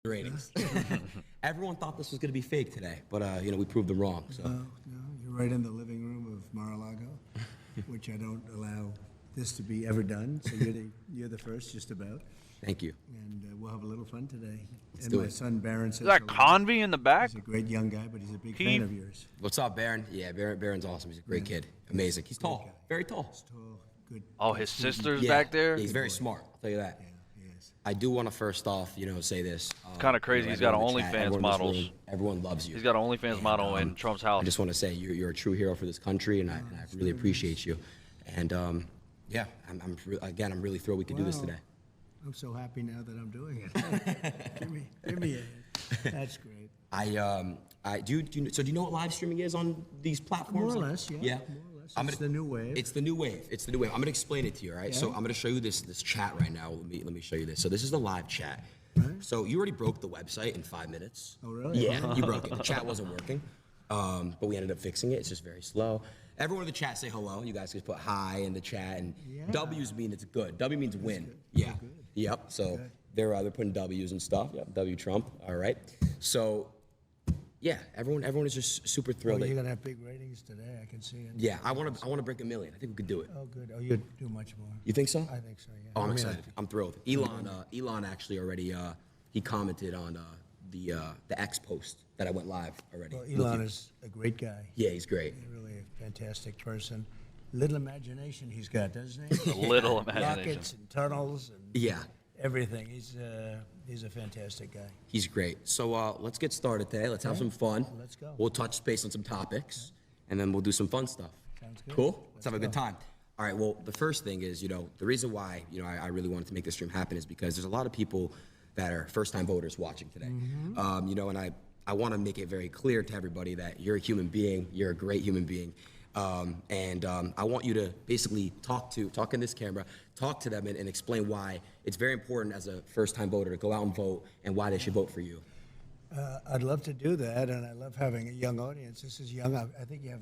ratings. Everyone thought this was going to be fake today, but we proved them wrong. So. No, you're right in the living room of Mar-a-Lago, which I don't allow this to be ever done. So you're the first, just about. Thank you. And we'll have a little fun today. Let's and do my it. son Baron says Is that Convy in the back? He's a great young guy, but he's a big He- fan of yours. What's up, Baron? Yeah, Baron's awesome. He's a great kid. Amazing. He's tall. guy. Very tall. He's tall, good. Oh, good his student. sister's Yeah. back there? Yeah, he's very smart. I'll tell you that. Yeah, he is. I do want to first off, say this. Kinda crazy. He's got everyone in the OnlyFans chat, everyone in this models. room, everyone loves you. He's got an OnlyFans And, model in Trump's I house. just want to say you're a true hero for this country, and I really appreciate you. And yeah, I'm really thrilled we could do this Wow. today. I'm so happy now that I'm doing it. give me a hand. That's great. So do you know what live streaming is on these platforms? More or less, yeah. Yeah. More or less. It's the new wave. It's the new wave. It's the new wave. I'm gonna explain it to you, all right? So Yeah. I'm gonna show you this chat right now. Let me show you this. So this is the live chat. Right. So you already broke the website in 5 minutes. Oh, really? Yeah, you broke it. The chat wasn't working, but we ended up fixing it. It's just very slow. Everyone in the chat say hello. You guys can put hi in the chat, and Yeah. W's mean it's good. W means win. Yeah. Yep. So Good. they're putting W's and stuff. Yep. W Trump. All right. So yeah, everyone is just super Oh, thrilled. you're gonna have big ratings today. I can see it. Yeah, I want to break 1 million. I think we could do it. Oh, good. Oh, you'd do much more. You think so? I think so. Yeah. Oh, I'm I mean, excited. I'm thrilled. Elon actually already he commented on the X post that I went live already. Well, with Elon you. is a great guy. Yeah, he's great. He's really a fantastic person. Little imagination he's got, doesn't he? A little imagination. Rockets and tunnels and Yeah, everything. He's a fantastic guy. he's great. So let's get started today. Let's have some fun. Let's go. We'll touch base on some topics, and then we'll do some fun stuff. Sounds good. Cool. Let's have a go. good time. All right. Well, the first thing is, the reason why I really wanted to make this stream happen is because there's a lot of people that are first-time voters watching today. Mm-hmm. And I want to make it very clear to everybody that you're a human being. You're a great human being. And I want you to basically talk in this camera, talk to them and explain why it's very important as a first-time voter to go out and vote and why they should vote for you. I'd love to do that, and I love having a young audience. This is young. I think you have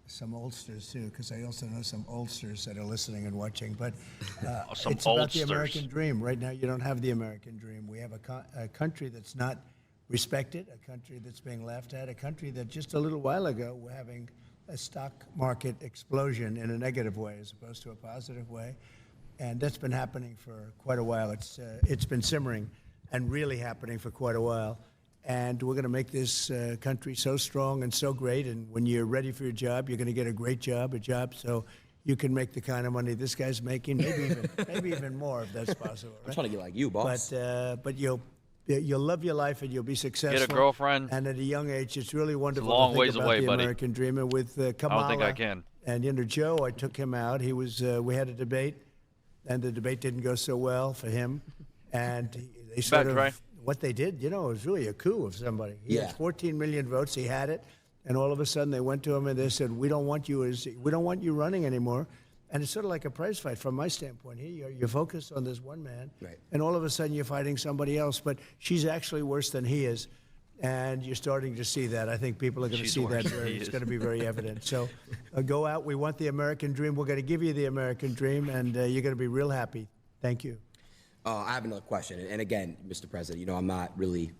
some oldsters too, because I also know some oldsters that are listening and watching. But Some it's about the oldsters. American dream. Right now, you don't have the American dream. We have a country that's not respected, a country that's being laughed at, a country that just a little while ago we're having a stock market explosion in a negative way as opposed to a positive way. And that's been happening for quite a while. It's been simmering and really happening for quite a while. And we're going to make this country so strong and so great. And when you're ready for your job, you're going to get a great job, so you can make the kind of money this guy's making, maybe even more if that's possible. I'm Right? trying to get like you, boss. But you'll love your life and you'll be successful. Get a girlfriend. And at a young age, it's really wonderful long to think ways about away, the buddy. American dream. And with Kamala, I don't think I can. And Joe, I took him out. He was. We had a debate, and the debate didn't go so well for him. And they sort Trey. of what they did. It was really a coup of somebody. He Yeah. had 14 million votes. He had it, and all of a sudden they went to him and they said, "We don't want you running anymore." And it's sort of like a prize fight from my standpoint. Here, you're focused on this one man, Right. and all of a sudden you're fighting somebody else. But she's actually worse than he is, and you're starting to see that. I think people are going to She's see worse that. than he It's is. going to be very evident. So go out. We want the American dream. We're going to give you the American dream, and you're going to be real happy. Thank you. I have another question, and again, Mr. President, I'm not really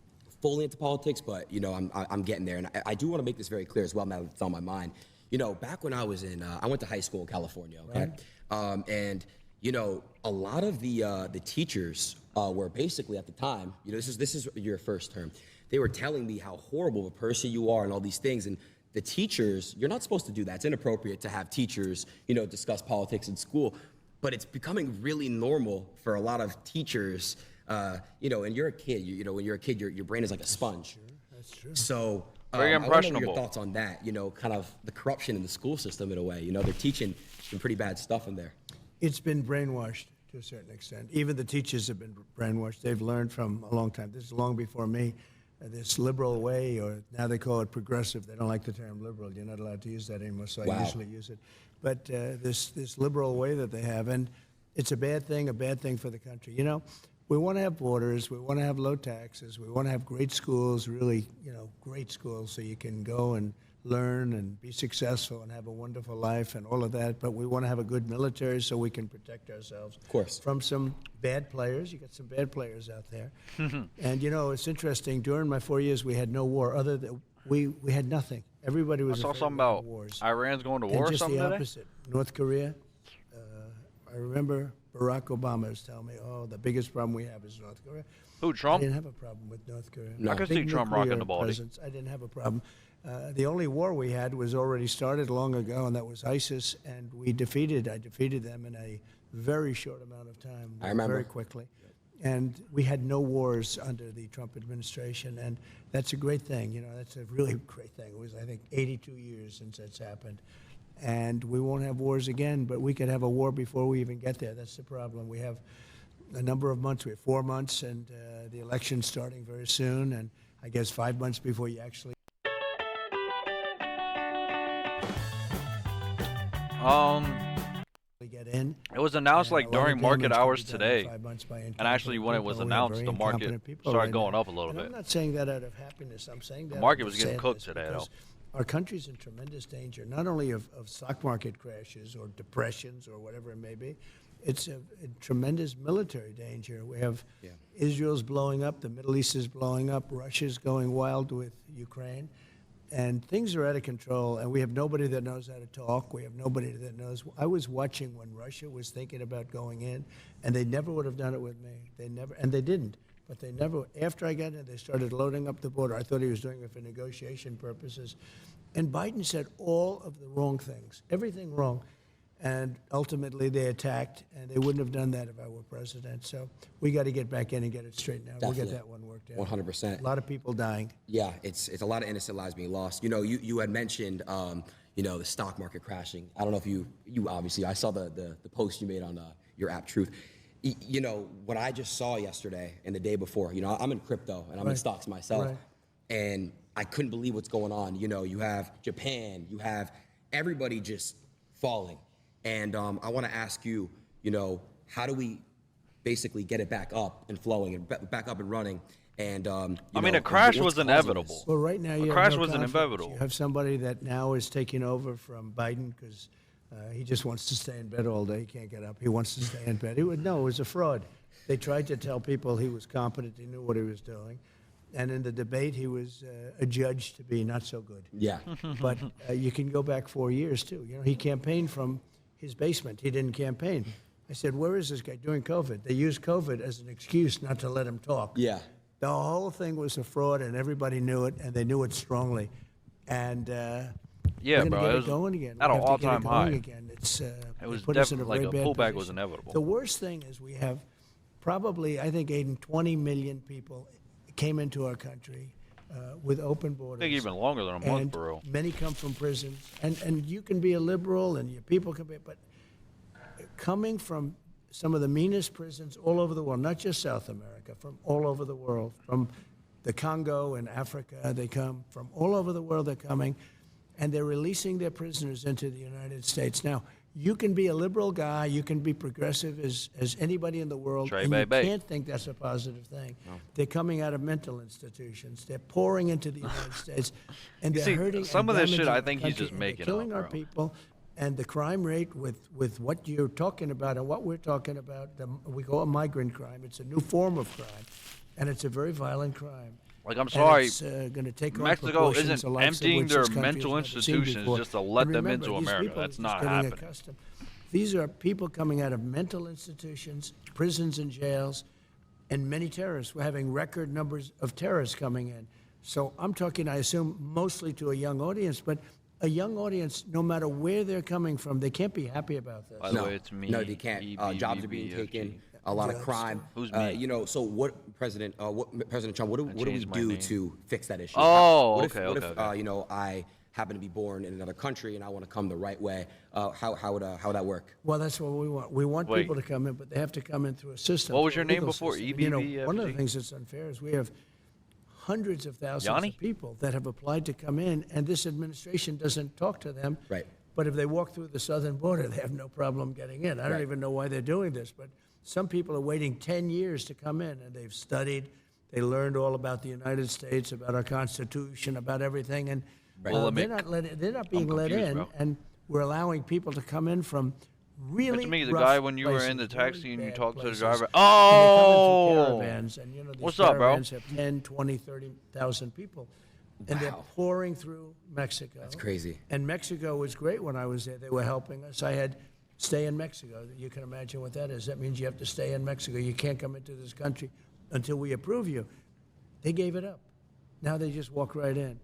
fully into politics, but I'm getting there, and I do want to make this very clear as well. Now that it's on my mind. Back when I was I went to high school in California, okay, and a lot of the teachers were basically at the time, this is your first term, they were telling me how horrible of a person you are and all these things, and the teachers, you're not supposed to do that. It's inappropriate to have teachers, discuss politics in school. But it's becoming really normal for a lot of teachers, and you're a kid. When you're a kid, your brain is like a sponge. That's true. So Very I want to know impressionable. your thoughts on that. Kind of the corruption in the school system in a way. They're teaching some pretty bad stuff in there. It's been brainwashed to a certain extent. Even the teachers have been brainwashed. They've learned from a long time. This is long before me. This liberal way, or now they call it progressive. They don't like the term liberal. You're not allowed to use that anymore, so Wow. I usually use it. But this liberal way that they have, and it's a bad thing for the country. We want to have borders. We want to have low taxes. We want to have great schools, really, great schools, so you can go and learn and be successful and have a wonderful life and all of that, but we want to have a good military so we can protect ourselves from some bad players. You got some bad players out there. And, you know, it's interesting. During my 4 years, we had no war. Other than we had nothing. Everybody was I saw afraid something of about wars. Iran's going to And war or just something the today? opposite. North Korea. I remember Barack Obama was telling me, "Oh, the biggest problem we have is North Korea." Who, I Trump? didn't have a problem with North Korea. I could see Big Trump nuclear rocking the baldy. presence. I didn't have a problem. The only war we had was already started long ago, and that was ISIS, and I defeated them in a very short amount of time. I remember. Very quickly. And we had no wars under the Trump administration, and that's a great thing. You know, that's a really great thing. It was, I think, 82 years since that's happened. And we won't have wars again, but we could have a war before we even get there. That's the problem. We have a number of months. We have 4 months, and the election's starting very soon, and I guess 5 months before you actually get in. It was announced And like a lot of during market damage can be hours done in today. 5 months by And incompetent actually, when it was people. We have announced, very the market incompetent people started right going now. up a little And bit. I'm not saying that out of happiness. I'm saying that The market out was of getting cooked sadness, today, though. because our country's in tremendous danger, not only of stock market crashes or depressions or whatever it may be. It's a tremendous military danger. We have Israel's blowing up, the Middle East is blowing up, Russia's going wild with Ukraine, and things are out of control, and we have nobody that knows how to talk. We have nobody that knows. I was watching when Russia was thinking about going in, and they never would have done it with me. They never, and they didn't. But they never, after I got in, they started loading up the border. I thought he was doing it for negotiation purposes. And Biden said all of the wrong things, everything wrong. And ultimately they attacked, and they wouldn't have done that if I were president. So we got to get back in and get it straightened out. We'll get that one worked out. 100%. A lot of people dying. Yeah, it's a lot of innocent lives being lost. You know, you had mentioned, you know, the stock market crashing. I don't know if you obviously, I saw the post you made on your app Truth. You know, what I just saw yesterday and the day before, you know, I'm in crypto and I'm in stocks myself. Right. And I couldn't believe what's going on. You know, you have Japan, you have everybody just falling. And I want to ask you, you know, how do we basically get it back up and flowing and back up and running? And I mean, a crash was inevitable. Well, right now you have crash no was confidence. inevitable. You have somebody that now is taking over from Biden because he just wants to stay in bed all day. He can't get up. He wants to stay in bed. It was a fraud. They tried to tell people he was competent. He knew what he was doing. And in the debate, he was adjudged to be not so good. Yeah. But you can go back 4 years, too. You know, he campaigned from his basement. He didn't campaign. I said, where is this guy during COVID? They used COVID as an excuse not to let him talk. Yeah. The whole thing was a fraud, and everybody knew it, and they knew it strongly. And Yeah, we're bro, gonna it get was it going again. at We an have to get it all-time going high. Again. It's It was put us in a definitely very like a bad pullback was position. inevitable. The worst thing is we have probably, I think, Aiden, 20 million people came into our country with open borders. I think even longer than a month, and bro. many come from prisons. And you can be a liberal, and your people can be, but coming from some of the meanest prisons all over the world, not just South America, from all over the world, from the Congo and Africa, they come from all over the world. They're coming, and they're releasing their prisoners into the United States. Now, you can be a liberal guy, you can be progressive as anybody in the world, Trey and you Bay. can't think that's a positive thing. No. They're coming out of mental institutions. They're pouring into the United States, and they're See, hurting. some and of this shit damaging I the think he's country, just and making they're killing up, our bro. people. And the crime rate with what you're talking about and what we're talking about, we call it migrant crime. It's a new form of crime, and it's a very violent crime. Like, I'm sorry, It's going to take on Mexico proportions isn't the likes of emptying which their this country has mental never seen institutions before. just to let And them remember, into these America. people are That's just not getting happening. accustomed. These are people coming out of mental institutions, prisons and jails, and many terrorists. We're having record numbers of terrorists coming in. So I'm talking, I assume, mostly to a young audience, but a young audience, no matter where they're coming from, they can't be happy about this. By the way, it's me. No, they can't. Jobs are being taken. A lot of crime. Who's me? You know, so President Trump, what do we changed my do name. to fix that issue? Oh, what okay, if, okay. you know, I happen to be born in another country and I want to come the right way? How would that work? Well, that's what we want. We want Wait. people to come in, but they have to come in through a system. What was through your a name legal before? system. And, you know, one of the EBBFG? things that's unfair is we have hundreds of thousands Yanni? of people that have applied to come in, and this administration doesn't talk to them. Right. But if they walk through the southern border, they have no problem getting in. I don't Right. even know why they're doing this, but some people are waiting 10 years to come in, and they've studied, they learned all about the United States, about our Constitution, about everything, and bulimic. They're not being let confused, in, bro. and we're allowing people to come in from really To me, the rough guy when you were places, in the really taxi and you bad talked to the places, driver. and they come in through Oh, caravans, and these what's up, bro? caravans have 10, 20, 30,000 people, and they're Wow. pouring through Mexico. That's crazy. And Mexico was great when I was there. They were helping us. I had stay in Mexico. You can imagine what that is. That means you have to stay in Mexico. You can't come into this country until we approve you. They gave it up. Now they just walk right in.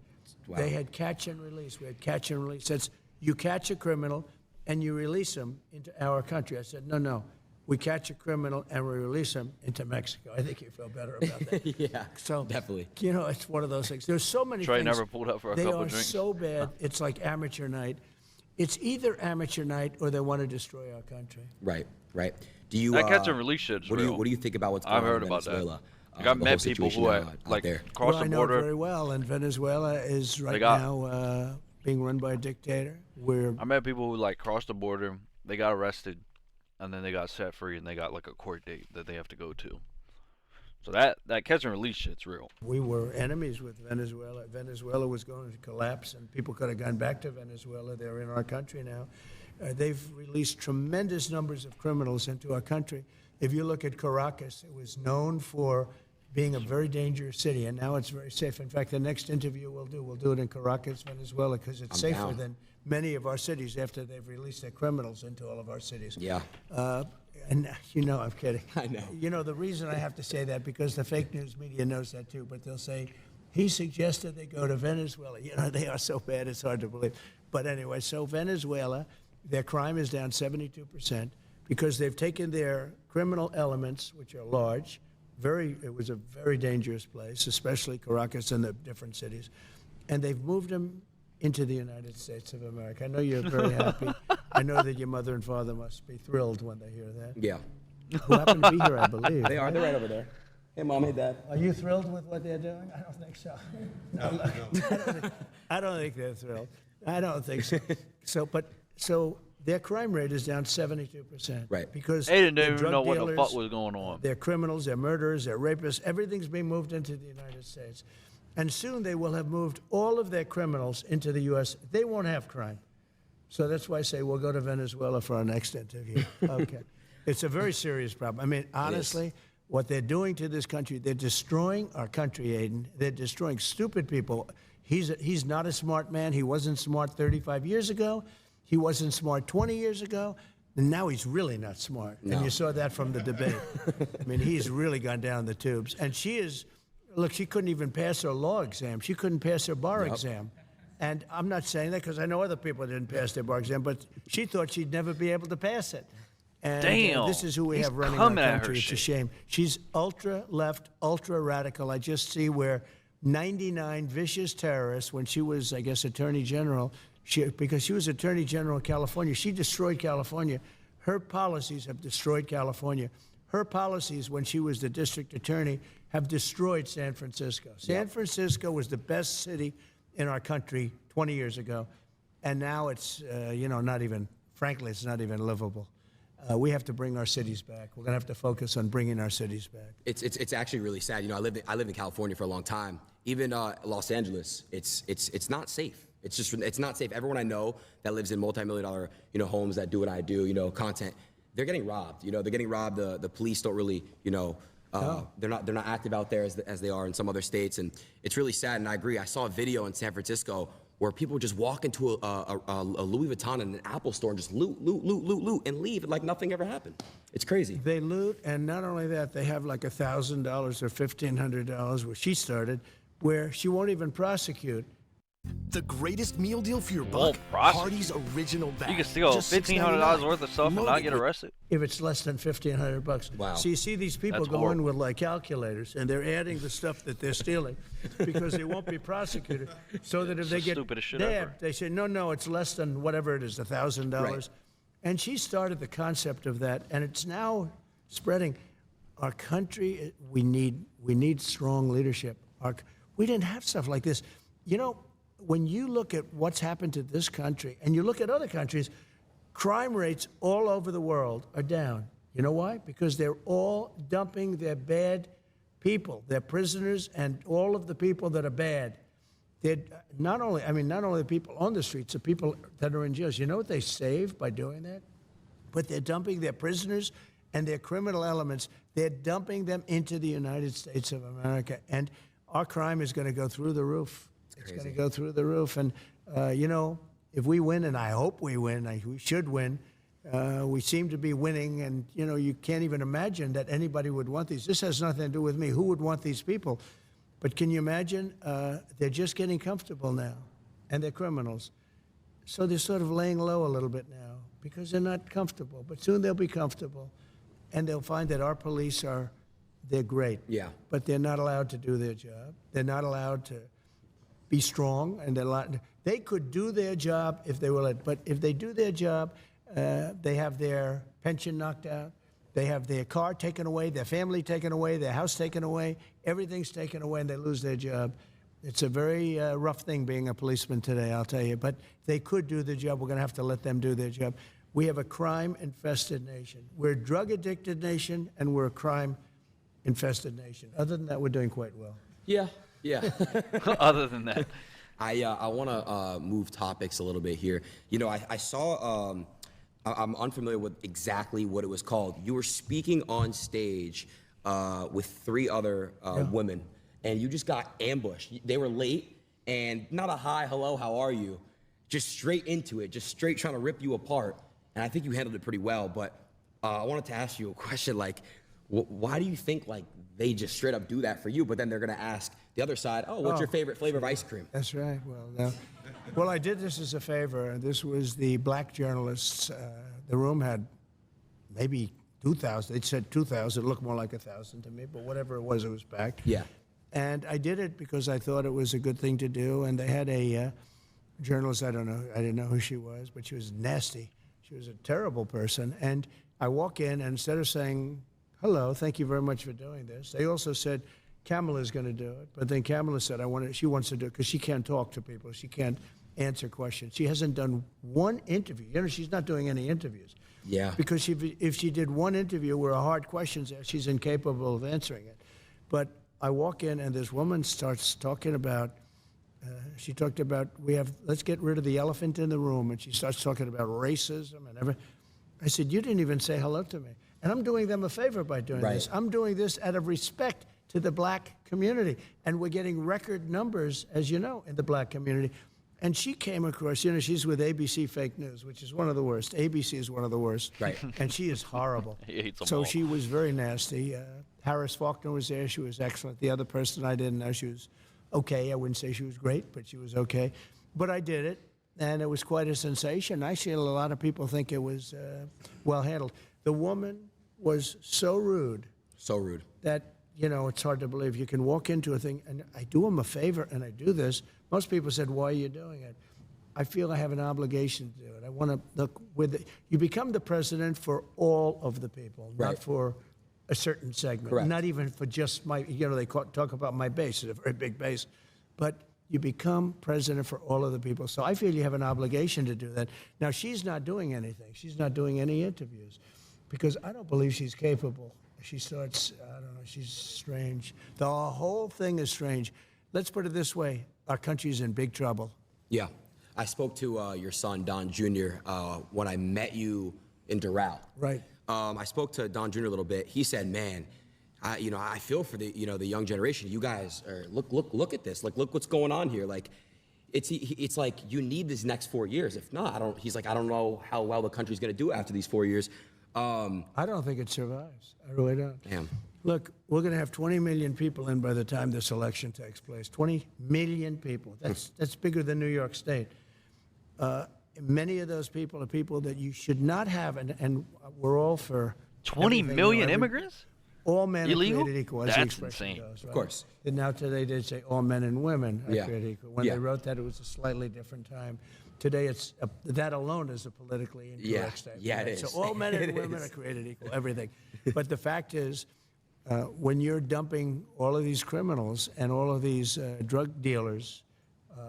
Wow. They had catch and release. We had catch and release. That's you catch a criminal and you release him into our country. I said, no. We catch a criminal and we release him into Mexico. I think you feel better about that. Yeah, So definitely. it's one of those things. There's so many Trey things. never pulled up for a they couple are drinks. so bad. It's like amateur night. It's either amateur night or they want to destroy our country. Right. Do you That catch and release shit's what do you real. what do you think about what's going I've on heard in about Venezuela? that. I've the met whole people situation who out like there. cross I the know border. very well. And Venezuela is right got- now being run by a dictator. Where I met people who like crossed the border. They got arrested, and then they got set free, and they got like a court date that they have to go to. So that catch and release shit's real. we were enemies with Venezuela. Venezuela was going to collapse, and people could have gone back to Venezuela. They're in our country now. They've released tremendous numbers of criminals into our country. If you look at Caracas, it was known for being a very dangerous city, and now it's very safe. In fact, the next interview we'll do it in Caracas, Venezuela, because it's safer down. than many of our cities after they've released their criminals into all of our cities. Yeah. And I'm kidding. I know. The reason I have to say that, because the fake news media knows that too, but they'll say, he suggested they go to Venezuela. They are so bad, it's hard to believe. But anyway, so Venezuela, their crime is down 72% because they've taken their criminal elements, which are large. It was a very dangerous place, especially Caracas and the different cities. And they've moved them into the United States of America. I know you're very happy. I know that your mother and father must be thrilled when they hear that. Yeah. Who happen to be here, I believe. They are. They're right over there. Hey, Mom. Hey, Dad. Are you thrilled with what they're doing? I don't think so. I don't think they're thrilled. I don't think so. So their crime rate is down 72%. Right. Because They didn't they're even drug know what the dealers, fuck was going on. They're criminals, they're murderers, they're rapists. Everything's being moved into the United States. And soon they will have moved all of their criminals into the U.S. They won't have crime. So that's why I say we'll go to Venezuela for our next interview. Okay. It's a very serious problem. I mean, honestly, what they're doing to this country, they're destroying our country, Adin. They're destroying stupid people. He's not a smart man. He wasn't smart 35 years ago. He wasn't smart 20 years ago. And now he's really not smart. No. And you saw that from the debate. I mean, he's really gone down the tubes. And look, she couldn't even pass her law exam. She couldn't pass her bar exam. And I'm not saying that because I know other people didn't pass their bar exam, but she thought she'd never be able to pass it. And Damn. this is who we He's have running our coming at her country. It's a shit. shame. She's ultra left, ultra radical. I just see where 99 vicious terrorists, when she was, I guess, Attorney General, because she was Attorney General of California, she destroyed California. Her policies have destroyed California. Her policies, when she was the district attorney, have destroyed San Francisco. San Francisco was the best city in our country 20 years ago, and now it's, frankly, it's not even livable. We have to bring our cities back. We're going to have to focus on bringing our cities back. It's actually really sad. I lived in California for a long time. Even Los Angeles, it's not safe. It's not safe. Everyone I know that lives in multi-million-dollar homes that do what I do, content, they're getting robbed. They're getting robbed. The police don't really they're not active out there as they are in some other states, and it's really sad. And I agree. I saw a video in San Francisco where people just walk into a Louis Vuitton and an Apple store and just loot, and leave like nothing ever happened. It's crazy. They loot, and not only that, they have like $1,000 or $1,500 where she started, where she won't even prosecute. The greatest meal deal for your Won't buck. prosecute. Hardee's original bag. You can steal Just $1,500 $6.99. worth of stuff and not Loaded get with arrested. If it's less than $1,500. Wow. So you see these people That's go in horrible. with like calculators, and they're adding the stuff that they're stealing because they won't be prosecuted. So that if they the get stupidest shit nabbed, ever. they say, no, it's less than whatever it is, $1,000. Right. And she started the concept of that, and it's now spreading. Our country, we need strong leadership. We didn't have stuff like this. When you look at what's happened to this country, and you look at other countries, crime rates all over the world are down. You know why? Because they're all dumping their bad people, their prisoners, and all of the people that are bad they're not only, I mean, not only the people on the streets, the people that are in jails. You know what they save by doing that? But they're dumping their prisoners and their criminal elements. They're dumping them into the United States of America. And our crime is going to go through the roof. It's going to go through the roof. And, you know, if we win, and I hope we win, we should win, we seem to be winning. And, you know, you can't even imagine that anybody would want these. This has nothing to do with me. Who would want these people? But can you imagine? They're just getting comfortable now, and they're criminals. So they're sort of laying low a little bit now because they're not comfortable. But soon they'll be comfortable, and they'll find that our police they're great. Yeah. But they're not allowed to do their job. They're not allowed to be strong, and they could do their job if they were let. But if they do their job, they have their pension knocked out. They have their car taken away, their family taken away, their house taken away. Everything's taken away, and they lose their job. It's a very rough thing being a policeman today, I'll tell you. But they could do the job. We're going to have to let them do their job. We have a crime-infested nation. We're a drug-addicted nation, and we're a crime-infested nation. Other than that, we're doing quite well. Yeah. Other than that, I want to move topics a little bit here. You know, I saw, I'm unfamiliar with exactly what it was called. You were speaking on stage with 3 other women, and you just got ambushed. They were late, and not a hi, hello, how are you? Just straight into it, just straight trying to rip you apart. And I think you handled it pretty well, but I wanted to ask you a question, like, why do you think, like, they just straight up do that for you, but then they're going to ask the other side, oh, what's your favorite flavor of ice cream? That's right. Well, no. Well, I did this as a favor. This was the black journalists. The room had maybe 2,000. They'd said 2,000. It looked more like 1,000 to me, but whatever it was packed. Yeah. And I did it because I thought it was a good thing to do. And they had a journalist, I didn't know who she was, but she was nasty. She was a terrible person. And I walk in, and instead of saying, hello, thank you very much for doing this, they also said, Kamala's going to do it. But then Kamala said, she wants to do it because she can't talk to people. She can't answer questions. She hasn't done one interview. You know, she's not doing any interviews. Yeah. Because if she did one interview where a hard question's asked, she's incapable of answering it. But I walk in, and this woman starts talking about, she talked about, let's get rid of the elephant in the room. And she starts talking about racism and everything. I said, you didn't even say hello to me. And I'm doing them a favor by doing this. I'm doing this out of respect to the black community. And we're getting record numbers, as you know, in the black community. And she came across, you know, she's with ABC Fake News, which is one of the worst. ABC is one of the worst. Right. And she is horrible. He hates them so all. she was very nasty. Harris Faulkner was there. She was excellent. The other person I didn't know, she was okay. I wouldn't say she was great, but she was okay. But I did it, and it was quite a sensation. Actually, a lot of people think it was well handled. The woman was so rude. So rude. That, you know, it's hard to believe. You can walk into a thing, and I do them a favor, and I do this. Most people said, why are you doing it? I feel I have an obligation to do it. I want to look you become the president for all of the people, not for a certain segment. Correct. Not even for just my, you know, they talk about my base. It's a very big base. But you become president for all of the people. So I feel you have an obligation to do that. Now, she's not doing anything. She's not doing any interviews because I don't believe she's capable. She starts, I don't know, she's strange. The whole thing is strange. Let's put it this way. Our country's in big trouble. Yeah. I spoke to your son, Don Jr., when I met you in Doral. Right. I spoke to Don Jr. a little bit. He said, man, I feel for the young generation. You guys are, look at this. Like, look what's going on here. Like, it's like you need these next 4 years. If not, he's like, I don't know how well the country's going to do after these 4 years. I don't think it survives. I really don't. Damn. Look, we're going to have 20 million people in by the time this election takes place. 20 million people. That's bigger than New York State. Many of those people are people that you should not have, and we're all for 20 million immigrants? All men Illegal? are created equal, as the That's expression insane. goes. Right? Of course. And now today they say all men and women are created equal. When Yeah. they wrote that, it was a slightly different time. Today, that alone is a politically incorrect statement. Yeah, it right? is. So all men and It women is. are created equal, everything. But the fact is, when you're dumping all of these criminals and all of these drug dealers,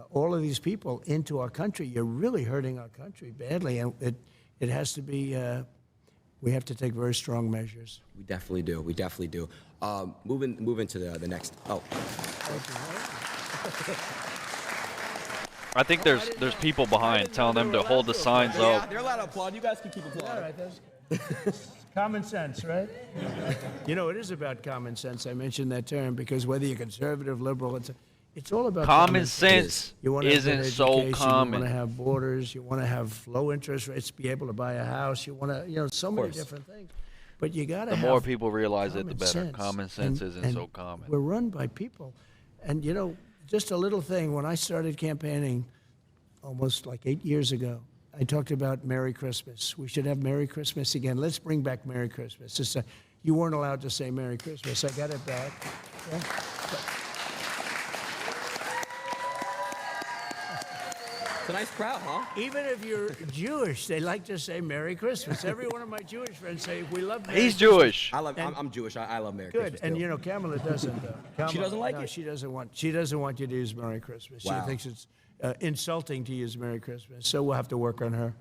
all of these people into our country, you're really hurting our country badly. And it has to be, we have to take very strong measures. We definitely do. We definitely do. Moving to the next. Oh. I think there's people behind telling them to hold the signs Yeah, up. they're allowed to applaud. You guys can keep All applauding. right, that's common sense, right? You know, it is about common sense. I mentioned that term because whether you're conservative, liberal, it's all about Common sense You wanna have isn't good so education, You common. want to have borders. You want to have low interest rates, be able to buy a house. You want to, so many course. different things. But you got to The have more people realize it, the common better. sense. Common sense And- isn't and so common. We're run by people. And, just a little thing. When I started campaigning almost like 8 years ago, I talked about Merry Christmas. We should have Merry Christmas again. Let's bring back Merry Christmas. You weren't allowed to say Merry Christmas. I got it back. Yeah. It's a nice crowd, huh? Even if you're Jewish, they like to say Merry Christmas. Every one of my Jewish friends say, we love Merry He's Christmas. Jewish. I'm Jewish. I love Merry Good. Christmas. And too. Kamala doesn't, though. She doesn't like no, it? She doesn't want you to use Merry Christmas. Wow. She thinks it's insulting to use Merry Christmas. So we'll have to work on her.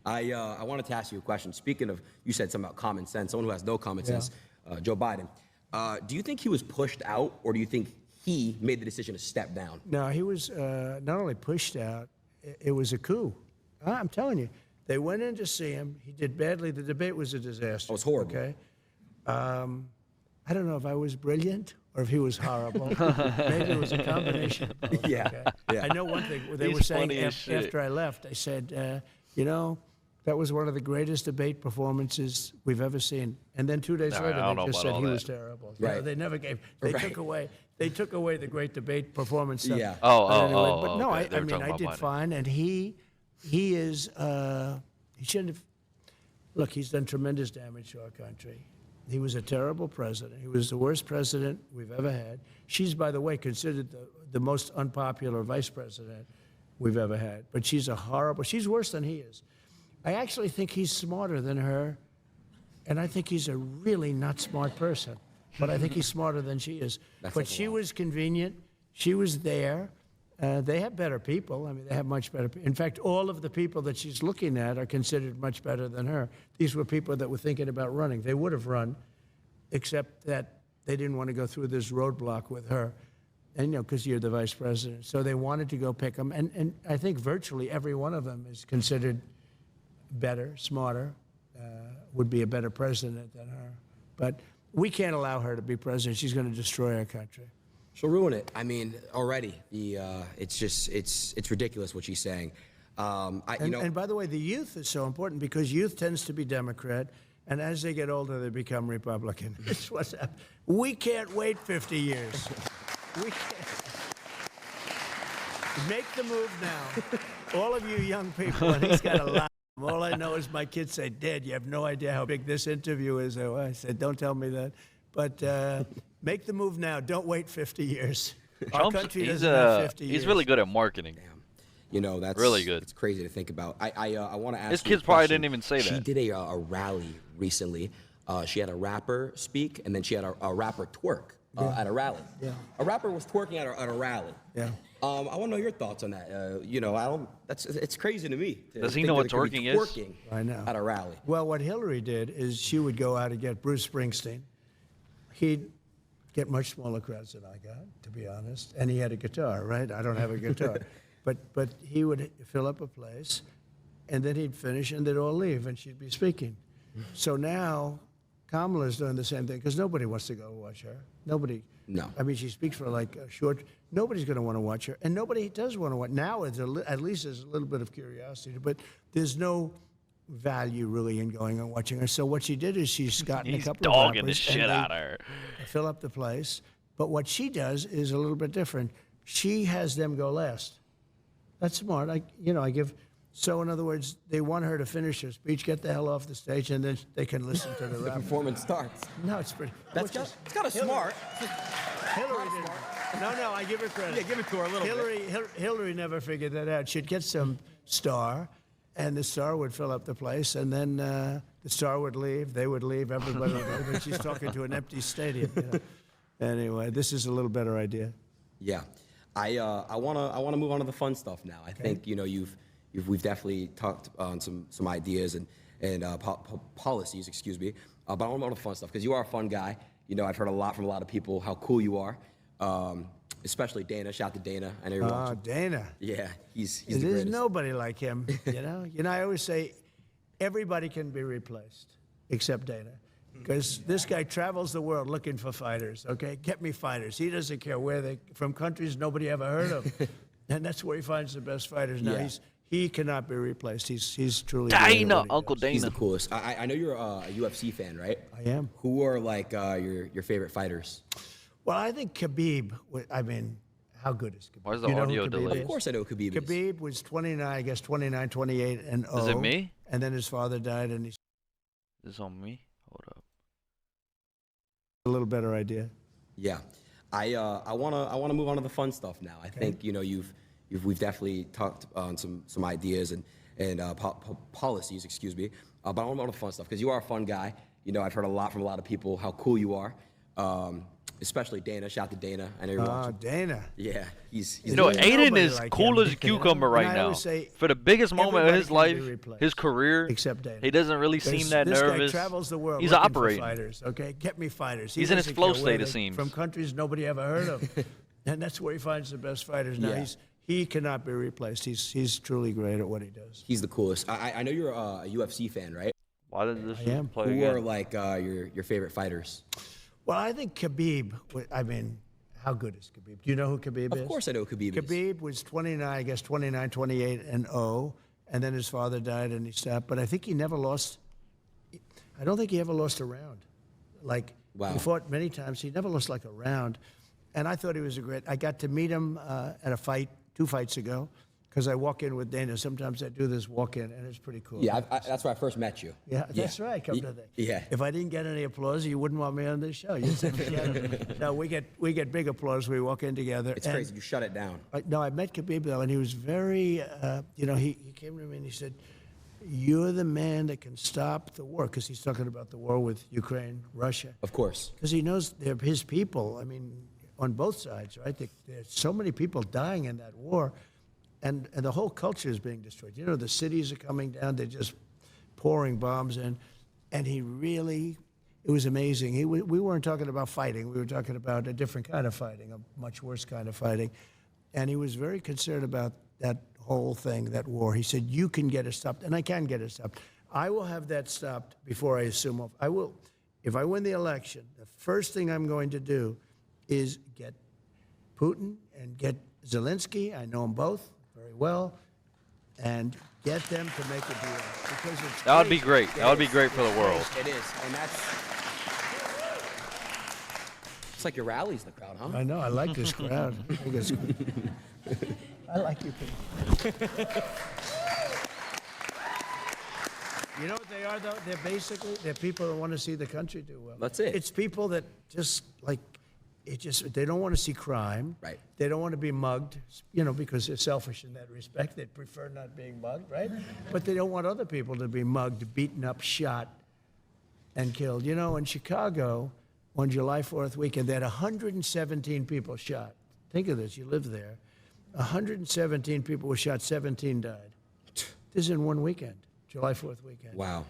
I wanted to ask you a question. Speaking of, you said something about common sense. Someone who has no common sense, Joe Biden. Do you think he was pushed out, or do you think he made the decision to step down? No, he was not only pushed out, it was a coup. I'm telling you. They went in to see him. He did badly. The debate was a disaster. It was horrible. Okay. I don't know if I was brilliant or if he was horrible. Maybe it was a combination of both. Yeah, Okay? yeah. I know one thing. They He's were saying funny as shit. after I left, they said, that was one of the greatest debate performances we've ever seen. And then 2 days All right, later, I don't they know just about said all he that. was terrible. Right. They never gave. They Right. took away the great debate performance stuff. Yeah. But no, okay. They I were mean, talking I about did Biden. fine, and he is. He shouldn't have. Look, he's done tremendous damage to our country. He was a terrible president. He was the worst president we've ever had. She's, by the way, considered the most unpopular vice president we've ever had. But she's she's worse than he is. I actually think he's smarter than her, and I think he's a really not smart person. But I think he's smarter than she is. That But says a she lot. was convenient. She was there. They have better people. I mean, they have much better. In fact, all of the people that she's looking at are considered much better than her. These were people that were thinking about running. They would have run, except that they didn't want to go through this roadblock with her, and because you're the vice president. So they wanted to go pick him, and I think virtually every one of them is considered better, smarter, would be a better president than her. But we can't allow her to be president. She's going to destroy our country. She'll ruin it. I mean, already. It's ridiculous what she's saying. And by the way, the youth is so important because youth tends to be Democrat, and as they get older, they become Republican. It's what's happening. We can't wait 50 years. We can't. Make the move now. All of you young people, and he's got a lot. All I know is my kids say, Dad, you have no idea how big this interview is. I said, don't tell me that. But make the move now. Don't wait 50 years. Our country doesn't have 50 years. He's really good at marketing. That's Really good. It's crazy to think about. I want to ask. His you a kids probably question. didn't even say She that. did a rally recently. She had a rapper speak, and then she had a rapper twerk at a rally. Yeah. A rapper was twerking at a rally. Yeah. I want to know your thoughts on that. It's crazy to me. Does he think know that what it could be twerking is? twerking I know. At a rally. Well, what Hillary did is she would go out and get Bruce Springsteen. He'd get much smaller crowds than I got, to be honest. And he had a guitar, right? I don't have a guitar. But he would fill up a place, and then he'd finish, and they'd all leave, and she'd be speaking. So now Kamala's doing the same thing, because nobody wants to go watch her. Nobody. No. I mean, she speaks for like a short. Nobody's going to want to watch her, and nobody does want to watch. Now, at least there's a little bit of curiosity, but there's no value really in going and watching her. So what she did is she's gotten a He's couple of dogging the rappers, shit and they out of her. fill up the place. But what she does is a little bit different. She has them go last. That's smart. I give. So in other words, they want her to finish her speech, get the hell off the stage, and then they can listen to the The rap. performance starts. No, it's pretty. It's kind of smart. Hillary didn't. No, I give her credit. Yeah, give it to her a little bit. Hillary never figured that out. She'd get some star, and the star would fill up the place, and then the star would leave, they would leave, everybody would leave, and she's talking to an empty stadium. Anyway, this is a little better idea. Yeah, I wanna move on to the fun stuff now. I think we've definitely talked on some ideas and policies, excuse me. But I want to move on to the fun stuff because you are a fun guy. I've heard a lot from a lot of people how cool you are. Especially Dana. Shout out to Dana. I know you're Oh, watching. Dana. Yeah, he's the There's greatest. nobody like him. I always say everybody can be replaced except Dana. Because this guy travels the world looking for fighters, okay? Get me fighters. He doesn't care where they from countries nobody ever heard of. And that's where he finds the best fighters. Now Yeah. he cannot be replaced. He's truly great at Dana, what he Uncle does. Dana. He's the coolest. I know you're a UFC fan, right? I am. Who are like your favorite fighters? Well, I think Khabib, I mean, how good is Khabib? Why is the You know who audio Khabib delayed? is? Of course I know who Khabib is. Khabib was 29, I guess 29, 28, and 0. Is it me? And then his father died, and he's Is this on me? Hold up. a little better idea. Yeah, I wanna move on to the fun stuff now. I think we've definitely talked on some ideas and policies, excuse me. But I want to move on to the fun stuff because you are a fun guy. I've heard a lot from a lot of people how cool you are. Especially Dana. Shout out to Dana. I know you're Oh, watching. Dana. Yeah, he's You know, There's Adin nobody is like cool him. as a cucumber And right I now. always say For the biggest moment of everybody his can life, be replaced his career, except Dana. he doesn't really seem Because that this nervous. guy travels the world He's looking operating. for fighters, okay? Get me fighters. He He's in his doesn't flow care where state, it they- seems. From countries nobody ever heard of. And that's where he finds the best fighters. Now, Yeah. he cannot be replaced. He's truly great at what he does. the coolest. I know you're a UFC fan, right? Why did this I am. play Who again? are like your favorite fighters? Well, I think Khabib, I mean, how good is Khabib? Do you know who Khabib is? Of course I know who Khabib is. Khabib was 29, I guess 29, 28, and 0. And then his father died and he stopped. But I think he never lost. I don't think he ever lost a round. Like, Wow. he fought many times. He never lost like a round. And I thought he was a great. I got to meet him at a fight 2 fights ago because I walk in with Dana. Sometimes I do this walk in, and it's pretty cool. Yeah, that's where I first met you. Yeah, that's right. Come to that. Yeah. If I didn't get any applause, you wouldn't want me on this show. You'd say, "Forget it." No, we get big applause. We walk in together. It's and crazy. You shut it down. No, I met Khabib though, and he was very. He came to me and he said, "You're the man that can stop the war," because he's talking about the war with Ukraine, Russia. Of course. Because he knows they're his people. I mean, on both sides, right? There's so many people dying in that war, and the whole culture is being destroyed. The cities are coming down. They're just pouring bombs in, and he really, it was amazing. We weren't talking about fighting. We were talking about a different kind of fighting, a much worse kind of fighting, and he was very concerned about that whole thing, that war. He said, "You can get it stopped, and I can get it stopped. I will have that stopped before I assume off. I will, if I win the election, the first thing I'm going to do is get Putin and get Zelensky. I know them both very well, and get them to make a deal because it's That would be crazy. great. That would be great for the world. It is, and that's. It's like your rallies in the crowd, huh? I know. I like this crowd. I think it's I like you people. You know what they are, though? They're people that want to see the country do well. That's it. It's people that just they don't want to see crime. Right. They don't want to be mugged, because they're selfish in that respect. They prefer not being mugged, right? But they don't want other people to be mugged, beaten up, shot, and killed. In Chicago, on July 4th weekend, they had 117 people shot. Think of this. You live there. 117 people were shot, 17 died. This is in one weekend, July 4th weekend. Wow.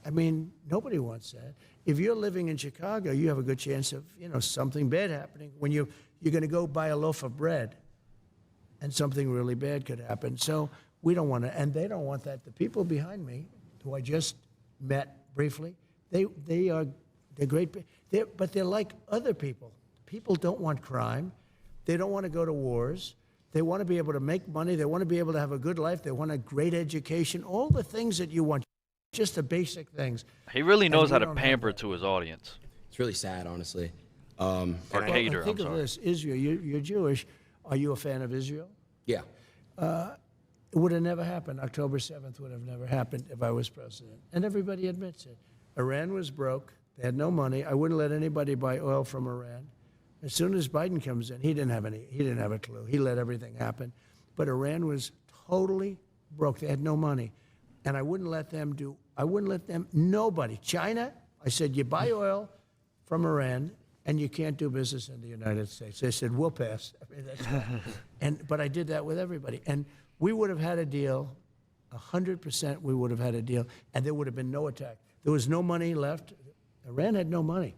I mean, nobody wants that. If you're living in Chicago, you have a good chance of, something bad happening. When you're going to go buy a loaf of bread, and something really bad could happen. So we don't want to, and they don't want that. The people behind me, who I just met briefly, they're great. But they're like other people. People don't want crime. They don't want to go to wars. They want to be able to make money. They want to be able to have a good life. They want a great education. All the things that you want. Just the basic things. He really knows we how to don't have pamper that. to his audience. It's really sad, honestly. Or Well, hater, think I'm of sorry. this, Israel. You're Jewish. Are you a fan of Israel? Yeah. It would have never happened. October 7th would have never happened if I was president. And everybody admits it. Iran was broke. They had no money. I wouldn't let anybody buy oil from Iran. As soon as Biden comes in, he didn't have a clue. He let everything happen. But Iran was totally broke. They had no money. And I wouldn't let them nobody. China, I said, you buy oil from Iran and you can't do business in the United States. They said, we'll pass. I mean, that's fine. But I did that with everybody. And we would have had a deal, 100% we would have had a deal, and there would have been no attack. There was no money left. Iran had no money.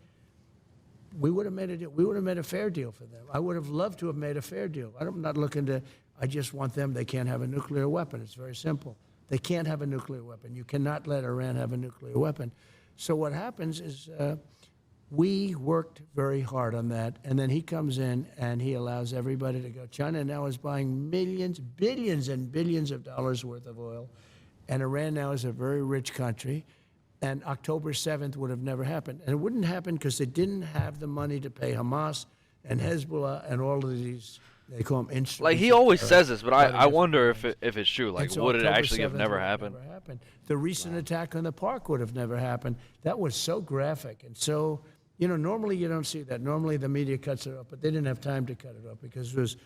we would have made a deal. We would have made a fair deal for them. I would have loved to have made a fair deal. I'm not looking to, I just want them, they can't have a nuclear weapon. It's very simple. They can't have a nuclear weapon. You cannot let Iran have a nuclear weapon. So what happens is we worked very hard on that, and then he comes in and he allows everybody to go. China now is buying millions, billions and billions of dollars worth of oil, and Iran now is a very rich country. And October 7th would have never happened. And it wouldn't happen because they didn't have the money to pay Hamas and Hezbollah and all of these, they call them instruments. Like, he always says this, but I wonder if it's true. Like, And so would it October actually have 7th never would happened? Never happened. The recent attack on the park would have never happened. That was so graphic and so, normally you don't see that. Normally the media cuts it off, but they didn't have time to cut it off because it was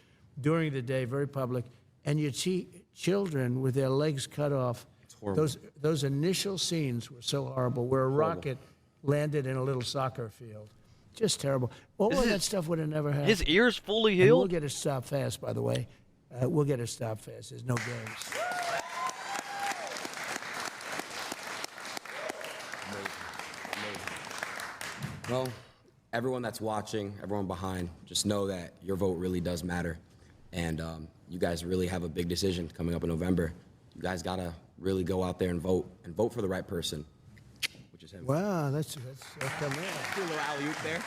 during the day, very public. And you'd see children with their legs cut off. horrible. Those initial scenes were so horrible, where a rocket landed in a little soccer field. Just terrible. All of that stuff would have never happened. His ears fully And we'll healed? get it stopped fast, by the way. We'll get it stopped fast. There's no games. Well, everyone that's watching, everyone behind, just know that your vote really does matter. And you guys really have a big decision coming up in November. You guys got to really go out there and vote for the right person, which is him. Wow, that's come in. Do a little alley-oop there.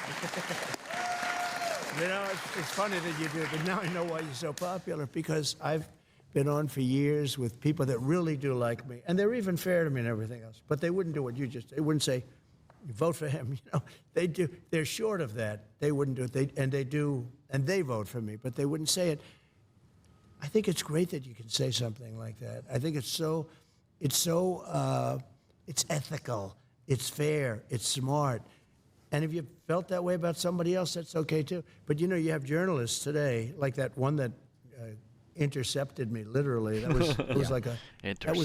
It's funny that you do it, but now I know why you're so popular, because I've been on for years with people that really do like me, and they're even fair to me and everything else, but they wouldn't do what you just, they wouldn't say, vote for him, they do, they're short of that. They wouldn't do it, and they vote for me, but they wouldn't say it. I think it's great that you can say something like that. I think it's ethical, it's fair, it's smart. And if you felt that way about somebody else, that's okay too. But you have journalists today, like that one that intercepted me, literally. That was